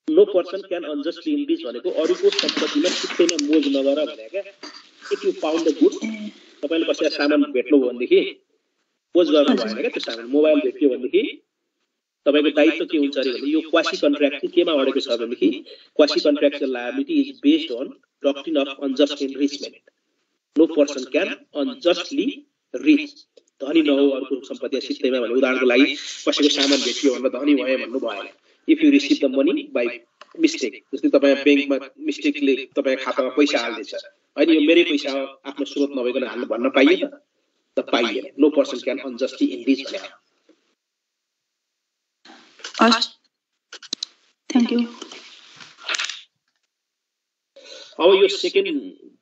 no person can unjustly enrich भनेको अरूको सम्पत्तिमा सित्तैमा मोज नगर भनेका if you found the good तपाईले कसैलाई सामान भेट्नु भयो भनेदेखि मोज गर्नु भएन क्या त्यो सामान मोबाइल भेट्यो भनेदेखि तपाईको दायित्व के हुन्छ अरे भने यो क्वासी कन्ट्र्याक्ट चाहिँ केमा अडेको छ भनेदेखि quasi contractual liability is based on doctrine of unjust enrichment no person can unjustly rich धनी नहो अरूको सम्पत्ति सित्तैमा भने उदाहरणको लागि कसैको सामान भेट्यो भनेर धनी भए भन्नु भएन। If you receive the money by mistake जस्तै तपाईँ ब्याङ्कमा मिस्टेकले तपाईँ खातामा पैसा हाल्दैछ होइन यो मेरै पैसा आफ्नो स्रोत नभइकन हाल्नु भन्न पाइएन त पाइएन। No person can unjustly enrich भने थ्यांक यू। अब यो सेकेन्ड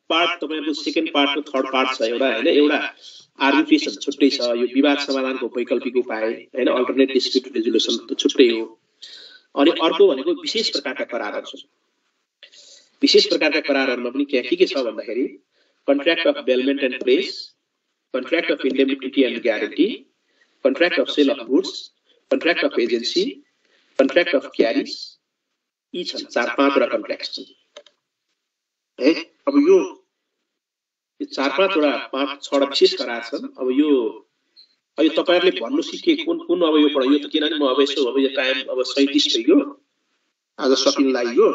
पार्ट तपाईहरुको सेकेन्ड पार्टको थर्ड पार्ट छ एउटा हैन एउटा आर्बिट्रेसन छुट्टै छ यो विवाद समाधानको वैकल्पिक उपाय हैन अल्टरनेट डिस्प्युट रेजोल्युसन त छुट्टै हो। अनि अर्को भनेको विशेष प्रकारका करारहरु छ। विशेष प्रकारका करारहरुमा पनि के छ भन्दाखेरि contract of bailment and pledge, contract of indemnity and guarantee, contract of sale of goods, contract of agency, contract of carriage, यी छन् 4-5 वटा कन्ट्र्याक्ट छन्। अब यो 4-5 वटा 5-6 वटा विशेष करार छन्। अब यो तपाईहरुले भन्नु सिके कुन अब यो पढ यो त किनभने म अब यो टाइम अब 37 भइयो आज सकिन लाग्यो।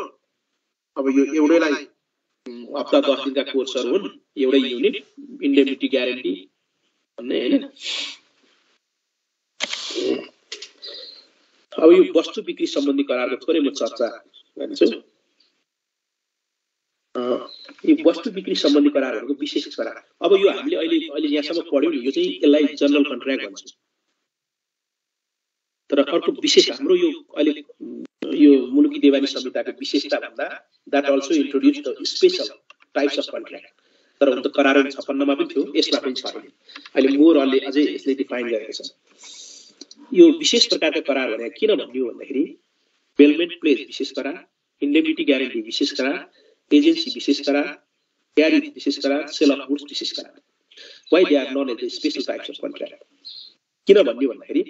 अब यो एउटैलाई हप्ता 10 दिनका कोर्सहरु हुन् एउटै युनिट इन्डेमिनिटी ग्यारेन्टी भन्ने हैन। अब यो वस्तु बिक्री सम्बन्धी करारको थोरै म चर्चा गर्छु। यो वस्तु बिक्री सम्बन्धी करारहरुको विशेष करार अब यो हामीले अहिले यहाँसम्म पढ्यौं नि यो चाहिँ यसलाई जनरल कन्ट्र्याक्ट भन्छौं। तर अर्को विशेष हाम्रो यो अहिले यो मुलुकी देवानी संहिताको विशेषता भन्दा that also introduce the special types of contract. तर हुन त करार 56 मा पनि थियो यसमा पनि छ। अहिले मोरले अझै यसले डिफाइन गरेको छ। यो विशेष प्रकारका करार भने किन भन्नु भन्दाखेरि बेलमेन्ट प्लेज विशेष करार, इन्डेमिनिटी ग्यारेन्टी विशेष करार, एजेन्सी विशेष करार, क्यारिज विशेष करार, सेल अफ गुड्स विशेष करार। Why they are known as the special types of contract किन भन्नु भन्दाखेरि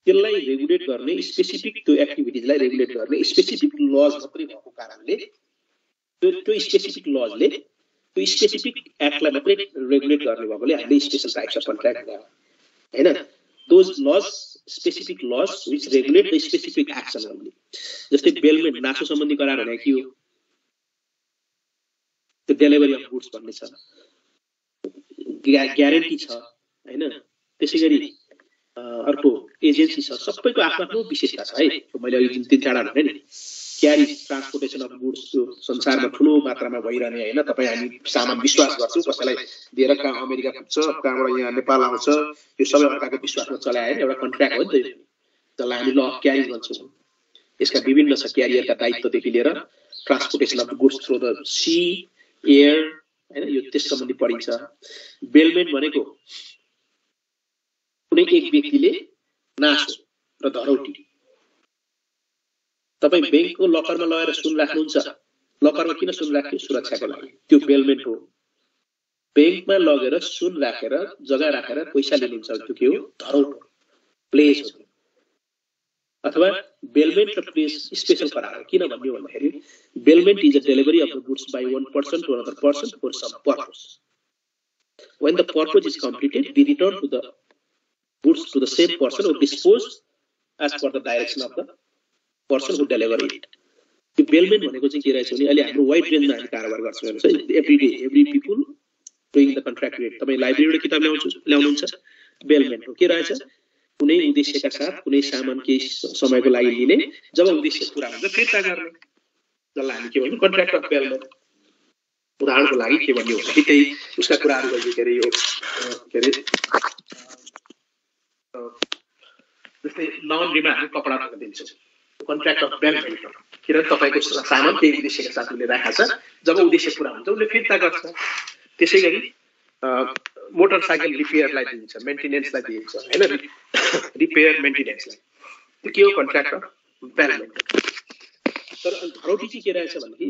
त्यसलाई रेगुलेट गर्ने स्पेसिफिक त्यो एक्टिभिटीजलाई रेगुलेट गर्ने स्पेसिफिक लज मात्रै भएको कारणले त्यो स्पेसिफिक लजले त्यो स्पेसिफिक एक्टलाई मात्रै रेगुलेट गर्ने भएकोले हामीले स्पेशल टाइप्स अफ कन्ट्र्याक्ट ल्यायौँ हैन those laws specific laws which regulate the specific action only जस्तै बेलमेन्ट नासो सम्बन्धी करार भने के हो त्यो डेलिभरी अफ गुड्स भन्ने छ ग्यारेन्टी छ हैन त्यसैगरी अर्को एजेन्सी छ सबैको आफ्नो विशेषता छ है मैले अघि जुन 3-4 भने नि क्यारी ट्रान्सपोर्टेसन अफ गुड्स त्यो संसारमा ठुलो मात्रामा भइरहने हैन तपाई हामी सामान विश्वास गर्छौं कसैलाई दिएर कहाँ अमेरिका पुग्छ कहाँबाट यहाँ नेपाल आउँछ यो सबै अर्काको विश्वासमा चलाएर एउटा कन्ट्र्याक्ट हो नि त जसलाई हामी ल अफ क्यारी भन्छौं यसका विभिन्न छ क्यारियरका दायित्वदेखि लिएर transportation of goods through the sea air हैन यो त्यस सम्बन्धी पढिन्छ बेलमेन्ट भनेको कुनै एक व्यक्तिले नासो र धरौटी तपाई बैंकको लकरमा लगेर सुन राख्नुहुन्छ लकरमा किन सुन राख्नु सुरक्षाको लागि त्यो बेलमेन्ट हो बैंकमा लगेर सुन राखेर जग्गा राखेर पैसा लिनुहुन्छ त्यो के हो धरौट प्लेस हो अथवा बेलमेन्ट र प्लेस स्पेशल करार किन भन्ने हो भन्दाखेरि bailment is a delivery of the goods by one person to another person for some purpose when the purpose is completed we return to the goods to the same person or disposed as per the direction of the person who delivered it त्यो बेलमेन्ट भनेको चाहिँ के रहेछ भने अहिले हाम्रो wide रेन्जमा हामी कारोबार गर्छौं हेर्नुस् every day every people doing the contract rate तपाई लाइब्रेरीबाट किताब ल्याउनुहुन्छ बेलमेन्ट हो के रहेछ कुनै उद्देश्यका साथ कुनै सामान के समयको लागि लिने जब उद्देश्य पूरा हुन्छ फिर्ता गर्ने जसलाई हामी के भन्छौं कन्ट्र्याक्ट अफ बेलमेन्ट उदाहरणको लागि के भन्ने हो भने त्यही उसका कुराहरु गयो के रे यो के रे जस्तै लन्ड्रीमा हामी कपडा धोएर दिन्छौं कन्ट्र्याक्ट अफ बेलमेन्ट किन तपाईको सामान त्यही उद्देश्यका साथ उसले राखेको छ जब उद्देश्य पूरा हुन्छ उसले फिर्ता गर्छ त्यसैगरी मोटरसाइकल रिपेयरलाई दिन्छ मेन्टेनेन्सलाई दिन्छ हैन रिपेयर मेन्टेनेन्सलाई त्यो के हो कन्ट्र्याक्ट अफ बेलमेन्ट तर धरौटी चाहिँ के रहेछ भने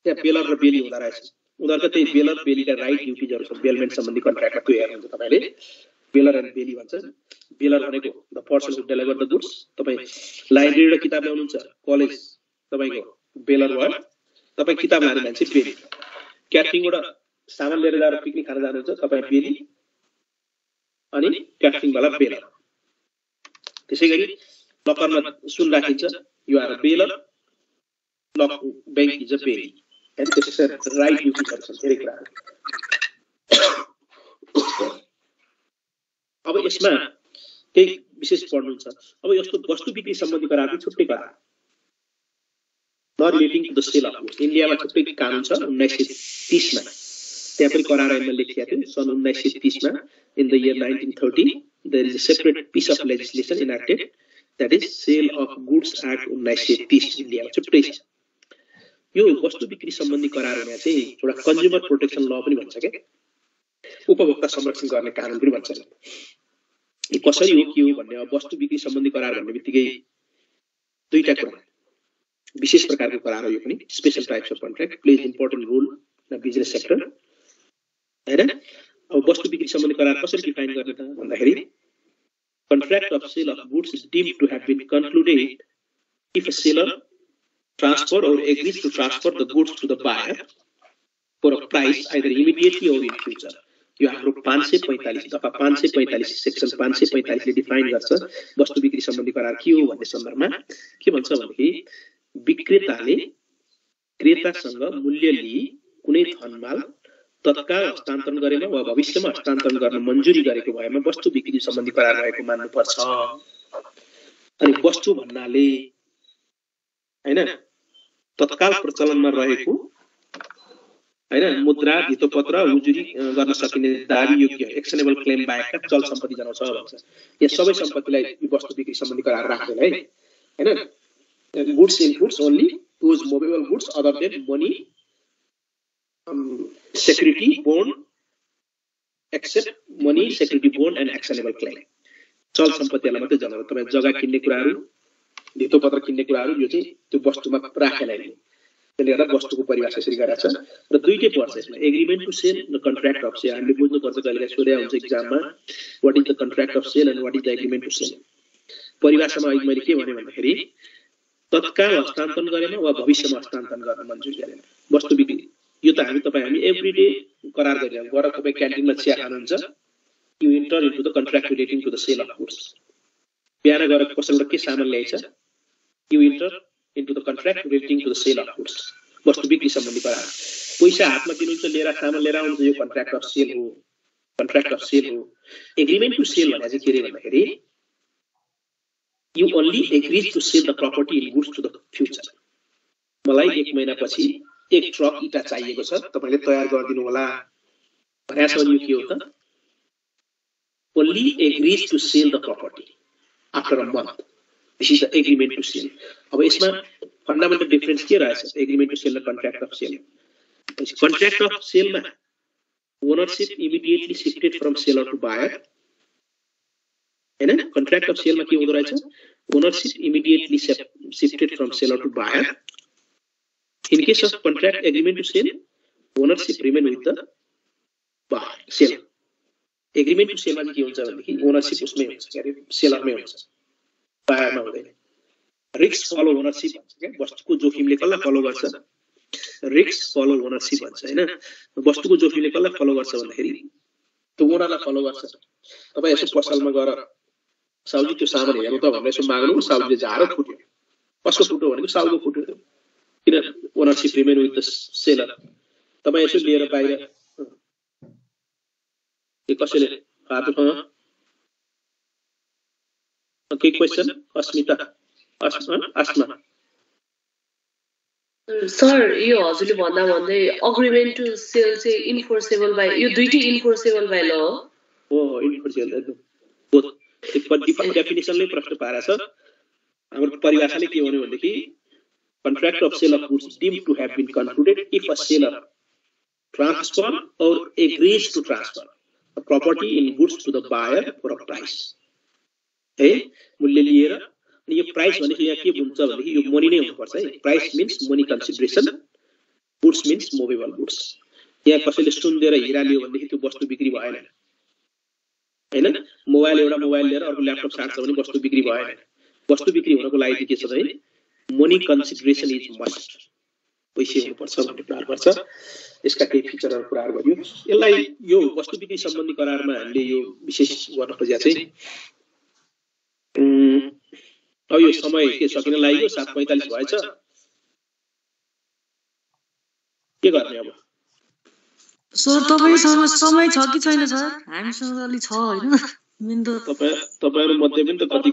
त्यहाँ बेलर र बेली हुँदा रहेछ उनीहरुको त्यही बेलर बेलीका राइट ड्युटीजहरु छ बेलमेन्ट सम्बन्धी कन्ट्र्याक्टमा त्यो हेर्नुहुन्छ तपाईले बेलर एन्ड बेली भन्छ बेलर भनेको the person who deliver the goods तपाई लाइब्रेरीबाट किताब ल्याउनुहुन्छ कलेज तपाईको बेलर भयो तपाई किताब लाने मान्छे बेली क्याटरिङबाट सामान लिएर जाएर पिकनिक खान जानुहुन्छ तपाई बेली अनि क्याटरिङ वाला बेलर त्यसैगरी लकरमा सुन राखिन्छ you are a bailor lock bank is a bailee and this is right duty person धेरै कुराहरु अब यसमा केही विशेष पढ्नुहुन्छ अब यस्तो वस्तु बिक्री सम्बन्धी करार छुट्टै करार not relating to the sale of goods इन्डियामा छुट्टै कानुन छ 1930 मा त्यहाँ पनि करार ऐनमा लेखिएको थियो सन् 1930 मा in the year 1930 there is a separate piece of legislation enacted that is sale of goods act 1930 इन्डियामा छुट्टै छ यो वस्तु बिक्री सम्बन्धी करारमा चाहिँ एउटा कन्ज्युमर प्रोटेक्सन ल पनि भन्छ के उपभोक्ता संरक्षण गर्ने कानुन पनि भन्छ यो कसरी हो के हो भन्ने अब वस्तु बिक्री सम्बन्धी करार भन्ने बित्तिकै दुईटा कुरा विशेष प्रकारको करार हो यो पनि special types of contract plays important role in business sector हैन अब वस्तु बिक्री सम्बन्धी करार कसरी डिफाइन गर्ने त भन्दाखेरि contract of sale of goods is deemed to have been concluded if a seller transfer or agrees to transfer the goods to the buyer for a price either immediately or in future यो हाम्रो 545 दफा 545 section 545 ले define गर्छ वस्तु बिक्री सम्बन्धी करार के हो भन्ने सन्दर्भमा के भन्छ भनेदेखि विक्रेताले क्रेतासँग मूल्य लिई कुनै धनमाल तत्काल हस्तान्तरण गरेमा वा भविष्यमा हस्तान्तरण गर्न मन्जुरी गरेको भएमा वस्तु बिक्री सम्बन्धी करार रहेको मान्नुपर्छ अनि वस्तु भन्नाले हैन तत्काल प्रचलनमा रहेको हैन मुद्रा धितोपत्र उजुरी गर्न सकिने दाबी योग्य एक्सनेबल क्लेम बाहेकका चल सम्पत्ति जनाउँछ भन्छ यो सबै सम्पत्तिलाई वस्तु बिक्री सम्बन्धी करार राख्दैन है हैन goods inputs only those movable goods other than money security bond except money security bond and actionable claim चल सम्पत्तिलाई मात्रै जनाउँछ तपाई जग्गा किन्ने कुराहरु धितोपत्र किन्ने कुराहरु यो चाहिँ त्यो वस्तुमा राखेलाई नै त्यसले गर्दा वस्तुको परिभाषा यसरी गरेको छ र दुईटै पर्छ यसमा एग्रीमेन्ट टु सेल र कन्ट्र्याक्ट अफ सेल हामीले बुझ्नु पर्छ कहिले सोध्या हुन्छ एक्जाममा what is the contract of sale and what is the agreement to sell परिभाषामा अहिले मैले के भने भन्दाखेरि तत्काल हस्तान्तरण गरेमा वा भविष्यमा हस्तान्तरण गर्न मन्जुरी गरेन वस्तु बिक्री यो त हामी एभ्रीडे करार गरिरहेको गएर तपाईँ क्यान्टिनमा चिया खानुहुन्छ you enter into the contract relating to the sale of goods बिहान गएर कसैबाट के सामान ल्याइछ you enter into the contract relating to the sale of goods वस्तु बिक्री सम्बन्धी करार पैसा हातमा दिनुहुन्छ लिएर सामान लिएर आउनुहुन्छ यो कन्ट्र्याक्ट अफ सेल हो एग्रिमेन्ट टु सेल भने चाहिँ के रे भन्दाखेरि you only agree to sell the property in goods to the future मलाई 1 महिनापछि 1 ट्रक इटा चाहिएको छ तपाईले तयार गरिदिनु होला भनेछ भने यो के हो त only agrees to sell the property after a month this is the agreement to sell अब यसमा फन्डामेन्टल डिफरेन्स के रहेछ एग्रीमेन्ट टु सेल र कन्ट्र्याक्ट अफ सेल कन्ट्र्याक्ट अफ सेलमा ownership immediately shifted from seller to buyer हैन कन्ट्र्याक्ट अफ सेलमा के हुँदो रहेछ ownership immediately shifted from seller to buyer In case of contract agreement to sell, ownership remain with the buyer, seller. Agreement to sell में क्या होता है कि ownership उसमें होता है, क्या seller में होता है, buyer में होता है. Risks follow ownership, क्या वस्तु को जोखिम लेकर ला follow करता है. Risks follow ownership होता है ना, वस्तु को जोखिम लेकर ला follow करता है बंदे तो वो ना follow करता है. तब ऐसे पसल में गौर साउदी तो सामने है, मतलब हमें ऐसे मांगने को साउदी ज़ारा फुटे, पसल फुटे होने को साउदी फुटे किन ownership remain with the seller तपाई यसो लिएर बाहिर के कसैले हातमा के क्वेशन अस्मिता अस्मा सर यो हजुरले भन्दा भन्दै अग्रीमेन्ट टु सेल चाहिँ इन्फोर्सेबल बाइ यो दुईटै इन्फोर्सेबल बाइ ल हो इन्फोर्सेबल बोथ डिफरेन्ट डेफिनेसनले प्रश्न पारेछ हाम्रो परिभाषाले के हो भनेदेखि Contract of sale of goods deemed to have been concluded if a seller transfer or agrees to transfer a property in goods to the buyer for a price. है मूल्य लिएर अनि यो प्राइस भनेको यहाँ के हुन्छ भनेदेखि यो मनी नै हुनुपर्छ है price means money consideration goods means movable goods यहाँ कसैले सुन दिएर हिरा लियो भनेदेखि त्यो वस्तु बिक्री भएन हैन मोबाइल लिएर अर्को ल्यापटप साट्छ भने वस्तु बिक्री भएन वस्तु बिक्री हुनको लागि के छ भने मनी कन्सिडरेसन इज मस्ट पैसा हुनुपर्छ भन्ने कुरा गर्छ यसका केही फिचरहरु कुराहरु गरियो यसलाई यो वस्तु बिक्री सम्बन्धी करारमा हामीले यो विशेष गर्न खोजेका चाहिँ अब यो समय के सकिन लाग्यो 7:45 भएछ के गर्ने अब सर तपाईसँग समय छ कि छैन सर हामीसँग अलि छ हैन मेन त तपाईहरु मध्ये पनि त कति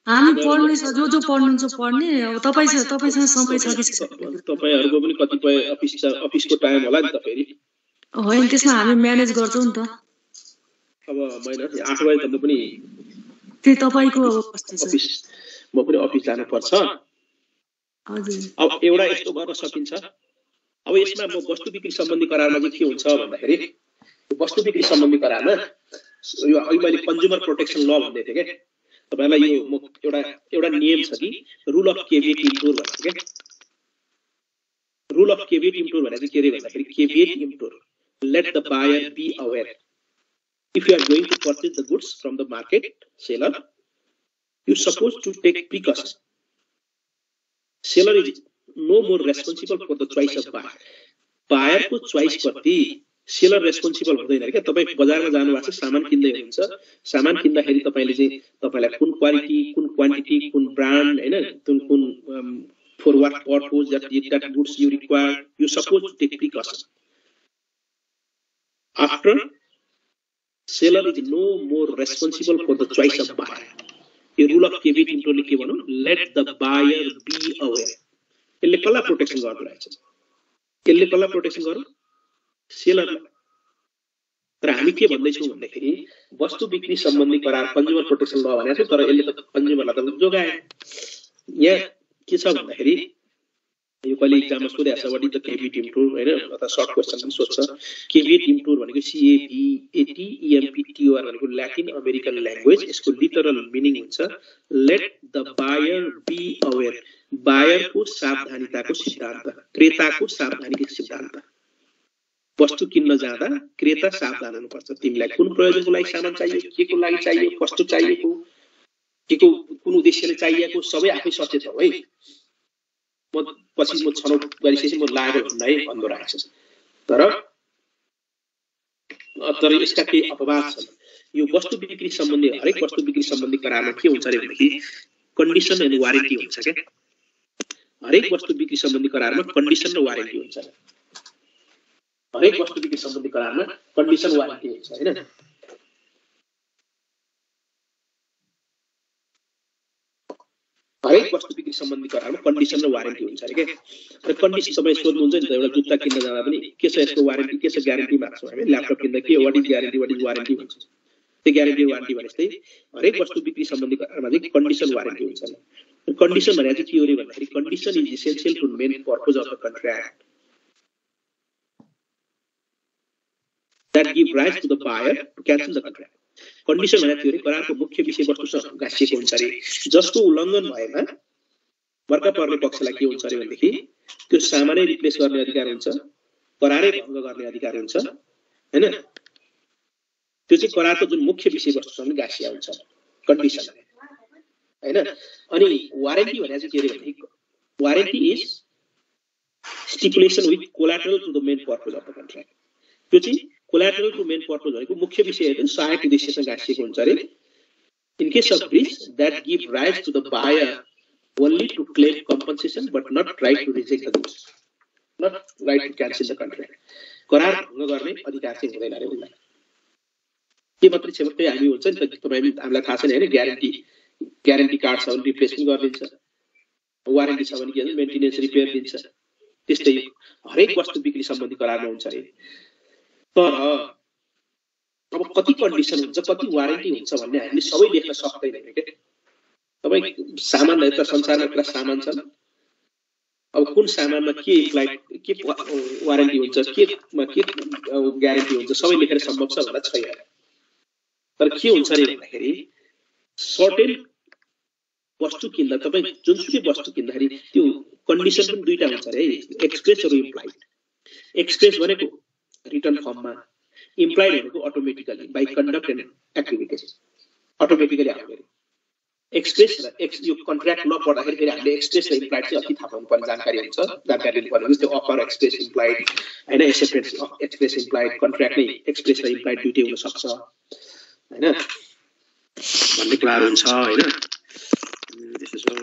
हामी पढ्ने छ जो पढ्नुहुन्छ पढ्ने अब तपाईसँग समय छ कि छैन तपाईहरुको पनि कतिपय अफिसको टाइम होला नि त फेरि होइन त्यसमा हामी म्यानेज गर्छौं नि त अब मैले 8 बजे त म पनि त्यही तपाईको कस्तो छ अफिस म पनि अफिस जानु पर्छ हजुर अब एउटा यस्तो गर्न सकिन्छ अब यसमा म वस्तु बिक्री सम्बन्धी करारमा चाहिँ के हुन्छ भन्दाखेरि वस्तु बिक्री सम्बन्धी करारमा यो अहिले मैले कन्ज्युमर प्रोटेक्सन ल भन्दै थिए के तपाईलाई यो म एउटा नियम छ कि रुल अफ केभिएट इम्प्टोर भन्छ के रुल अफ केभिएट इम्प्टोर भने चाहिँ के रे भन्दाखेरि caveat emptor let the buyer be aware if you are going to purchase the goods from the market seller you supposed to take precaution seller is no more responsible for the choice of buyer को choice प्रति seller responsible हुँदैन के तपाई बजारमा जानु भएको छ सामान किन्दै हुनुहुन्छ सामान किन्दाखेरि तपाईले चाहिँ तपाईलाई कुन क्वालिटी कुन क्वान्टिटी कुन ब्रान्ड हैन कुन for what purpose that goods you require you supposed to take precaution after seller is no more responsible for the choice of buyer. The rule of केभिएट इम्प्टोर के भनौं let the buyer be aware. यसले कसलाई protection गर्दो रहेछ यसले कसलाई protection गर्यो सेलरलाई तर हामी के भन्दै छौं भन्दाखेरि वस्तु बिक्री सम्बन्धी करार कन्ज्युमर प्रोटेक्सन ल भनेको छ तर यसले त कन्ज्युमरलाई त जोगाए यहाँ के छ भन्दाखेरि यो कहिले एक्जाममा सोधेको छ व्हाट इज द केभिएट इम्प्टोर हैन अथवा सर्ट क्वेशन पनि सोध्छ केभिएट इम्प्टोर भनेको CAVEAT भनेको ल्याटिन अमेरिकन ल्याङ्ग्वेज यसको लिटरल मिनिङ हुन्छ let the buyer be aware बायरको सावधानीताको सिद्धान्त क्रेताको सावधानीको सिद्धान्त वस्तु किन्न जाँदा क्रेता सावधान हुनुपर्छ तिमीलाई कुन प्रयोजनको लागि सामान चाहियो केको लागि चाहियो कस्तो चाहिएको केको कुन उद्देश्यले चाहिएको सबै आफै सचेत हौ है म पछि म छनौट गरिसकेपछि म लायबल हुन्न है भन्दो रहेछ तर यसका केही अपवाद छन् यो वस्तु बिक्री सम्बन्धी हरेक वस्तु बिक्री सम्बन्धी करारमा के हुन्छ अरे भनेदेखि कन्डिसन एन्ड वारेन्टी हुन्छ के हरेक वस्तु बिक्री सम्बन्धी करारमा कन्डिसन र वारेन्टी हुन्छ हरेक वस्तु बिक्री सम्बन्धी करारमा कन्डिसन वारेन्टी हुन्छ हैन हरेक वस्तु बिक्री सम्बन्धी करारमा कन्डिसन र वारेन्टी हुन्छ अरे के र कन्डिसन तपाईँ सोध्नुहुन्छ नि त एउटा जुत्ता किन्न जाँदा पनि के छ यसको वारेन्टी के छ ग्यारेन्टी माग्छौँ हामी ल्यापटप किन्दा के what is guarantee what is warranty भन्छ त्यो ग्यारेन्टी वारेन्टी भनेपछि हरेक वस्तु बिक्री सम्बन्धी करारमा चाहिँ कन्डिसन वारेन्टी हुन्छ कन्डिसन भनेको चाहिँ के हो रे भन्दाखेरि condition is essential to main purpose of the contract that give rise to the buyer to cancel the contract. Condition भनेको के हो रे करारको मुख्य विषयवस्तुसँग गाँसिएको हुन्छ रे जसको उल्लङ्घन भएमा मर्का पर्ने पक्षलाई के हुन्छ रे भनेदेखि त्यो सामानै रिप्लेस गर्ने अधिकार हुन्छ करारै भङ्ग गर्ने अधिकार हुन्छ हैन त्यो चाहिँ करारको जुन मुख्य विषयवस्तुसँग गाँसिया हुन्छ कन्डिसन हैन अनि वारेन्टी भनेको चाहिँ के रे भनेदेखि warranty is stipulation with collateral to the main purpose of the contract त्यो चाहिँ कोलाटरल टु मेन पर्पज भनेको मुख्य विषय हो सहायक उद्देश्यसँग गाँसिएको हुन्छ अरे in case of breach that give right to the buyer only to claim compensation but not right to reject the goods not right to cancel the contract करार भङ्ग गर्ने अधिकार चाहिँ हुँदैन अरे उनीलाई के मात्रै छ भने हामी हुन्छ नि त तपाईँ हामीलाई थाहा छ नि हैन ग्यारेन्टी कार्ड छ भने रिप्लेस पनि गरिदिन्छ वारेन्टी छ भने के भन्छ मेन्टेनेन्स रिपेयर दिन्छ त्यस्तै हरेक वस्तु बिक्री सम्बन्धी करारमा हुन्छ अरे तर अब कति कन्डिसन हुन्छ कति वारेन्टी हुन्छ भन्ने हामीले सबै लेख्न सक्दैनौँ के तपाईँ सामान त संसारमा पुरा सामान छ अब कुन सामानमा के इम्प्लाइड के वारेन्टी हुन्छ केमा के ग्यारेन्टी हुन्छ सबै लेखेर सम्भव छ होला छैन तर के हुन्छ रे भन्दाखेरि सर्टेन वस्तु किन्दा तपाईँ जुनसुकै वस्तु किन्दाखेरि त्यो कन्डिसन पनि दुईटा हुन्छ रे एक्सप्रेस र इम्प्लाइड एक्सप्रेस भनेको रिटर्न फर्ममा इम्प्लाइड भनेको automatically by conduct and activities automatically आउँछ एक्सप्रेस र यो कन्ट्र्याक्ट ल पढ्दाखेरि फेरि हामीले एक्सप्रेस र इम्प्लाइड चाहिँ अति थाहा पाउनुपर्ने जानकारी हुन्छ जानकारी लिनुपर्ने त्यो अफर एक्सप्रेस इम्प्लाइड हैन एक्सेप्टेन्स एक्सप्रेस इम्प्लाइड कन्ट्र्याक्ट नै एक्सप्रेस र इम्प्लाइड दुईटै हुन सक्छ हैन भन्ने कुराहरु हुन्छ हैन त्यसो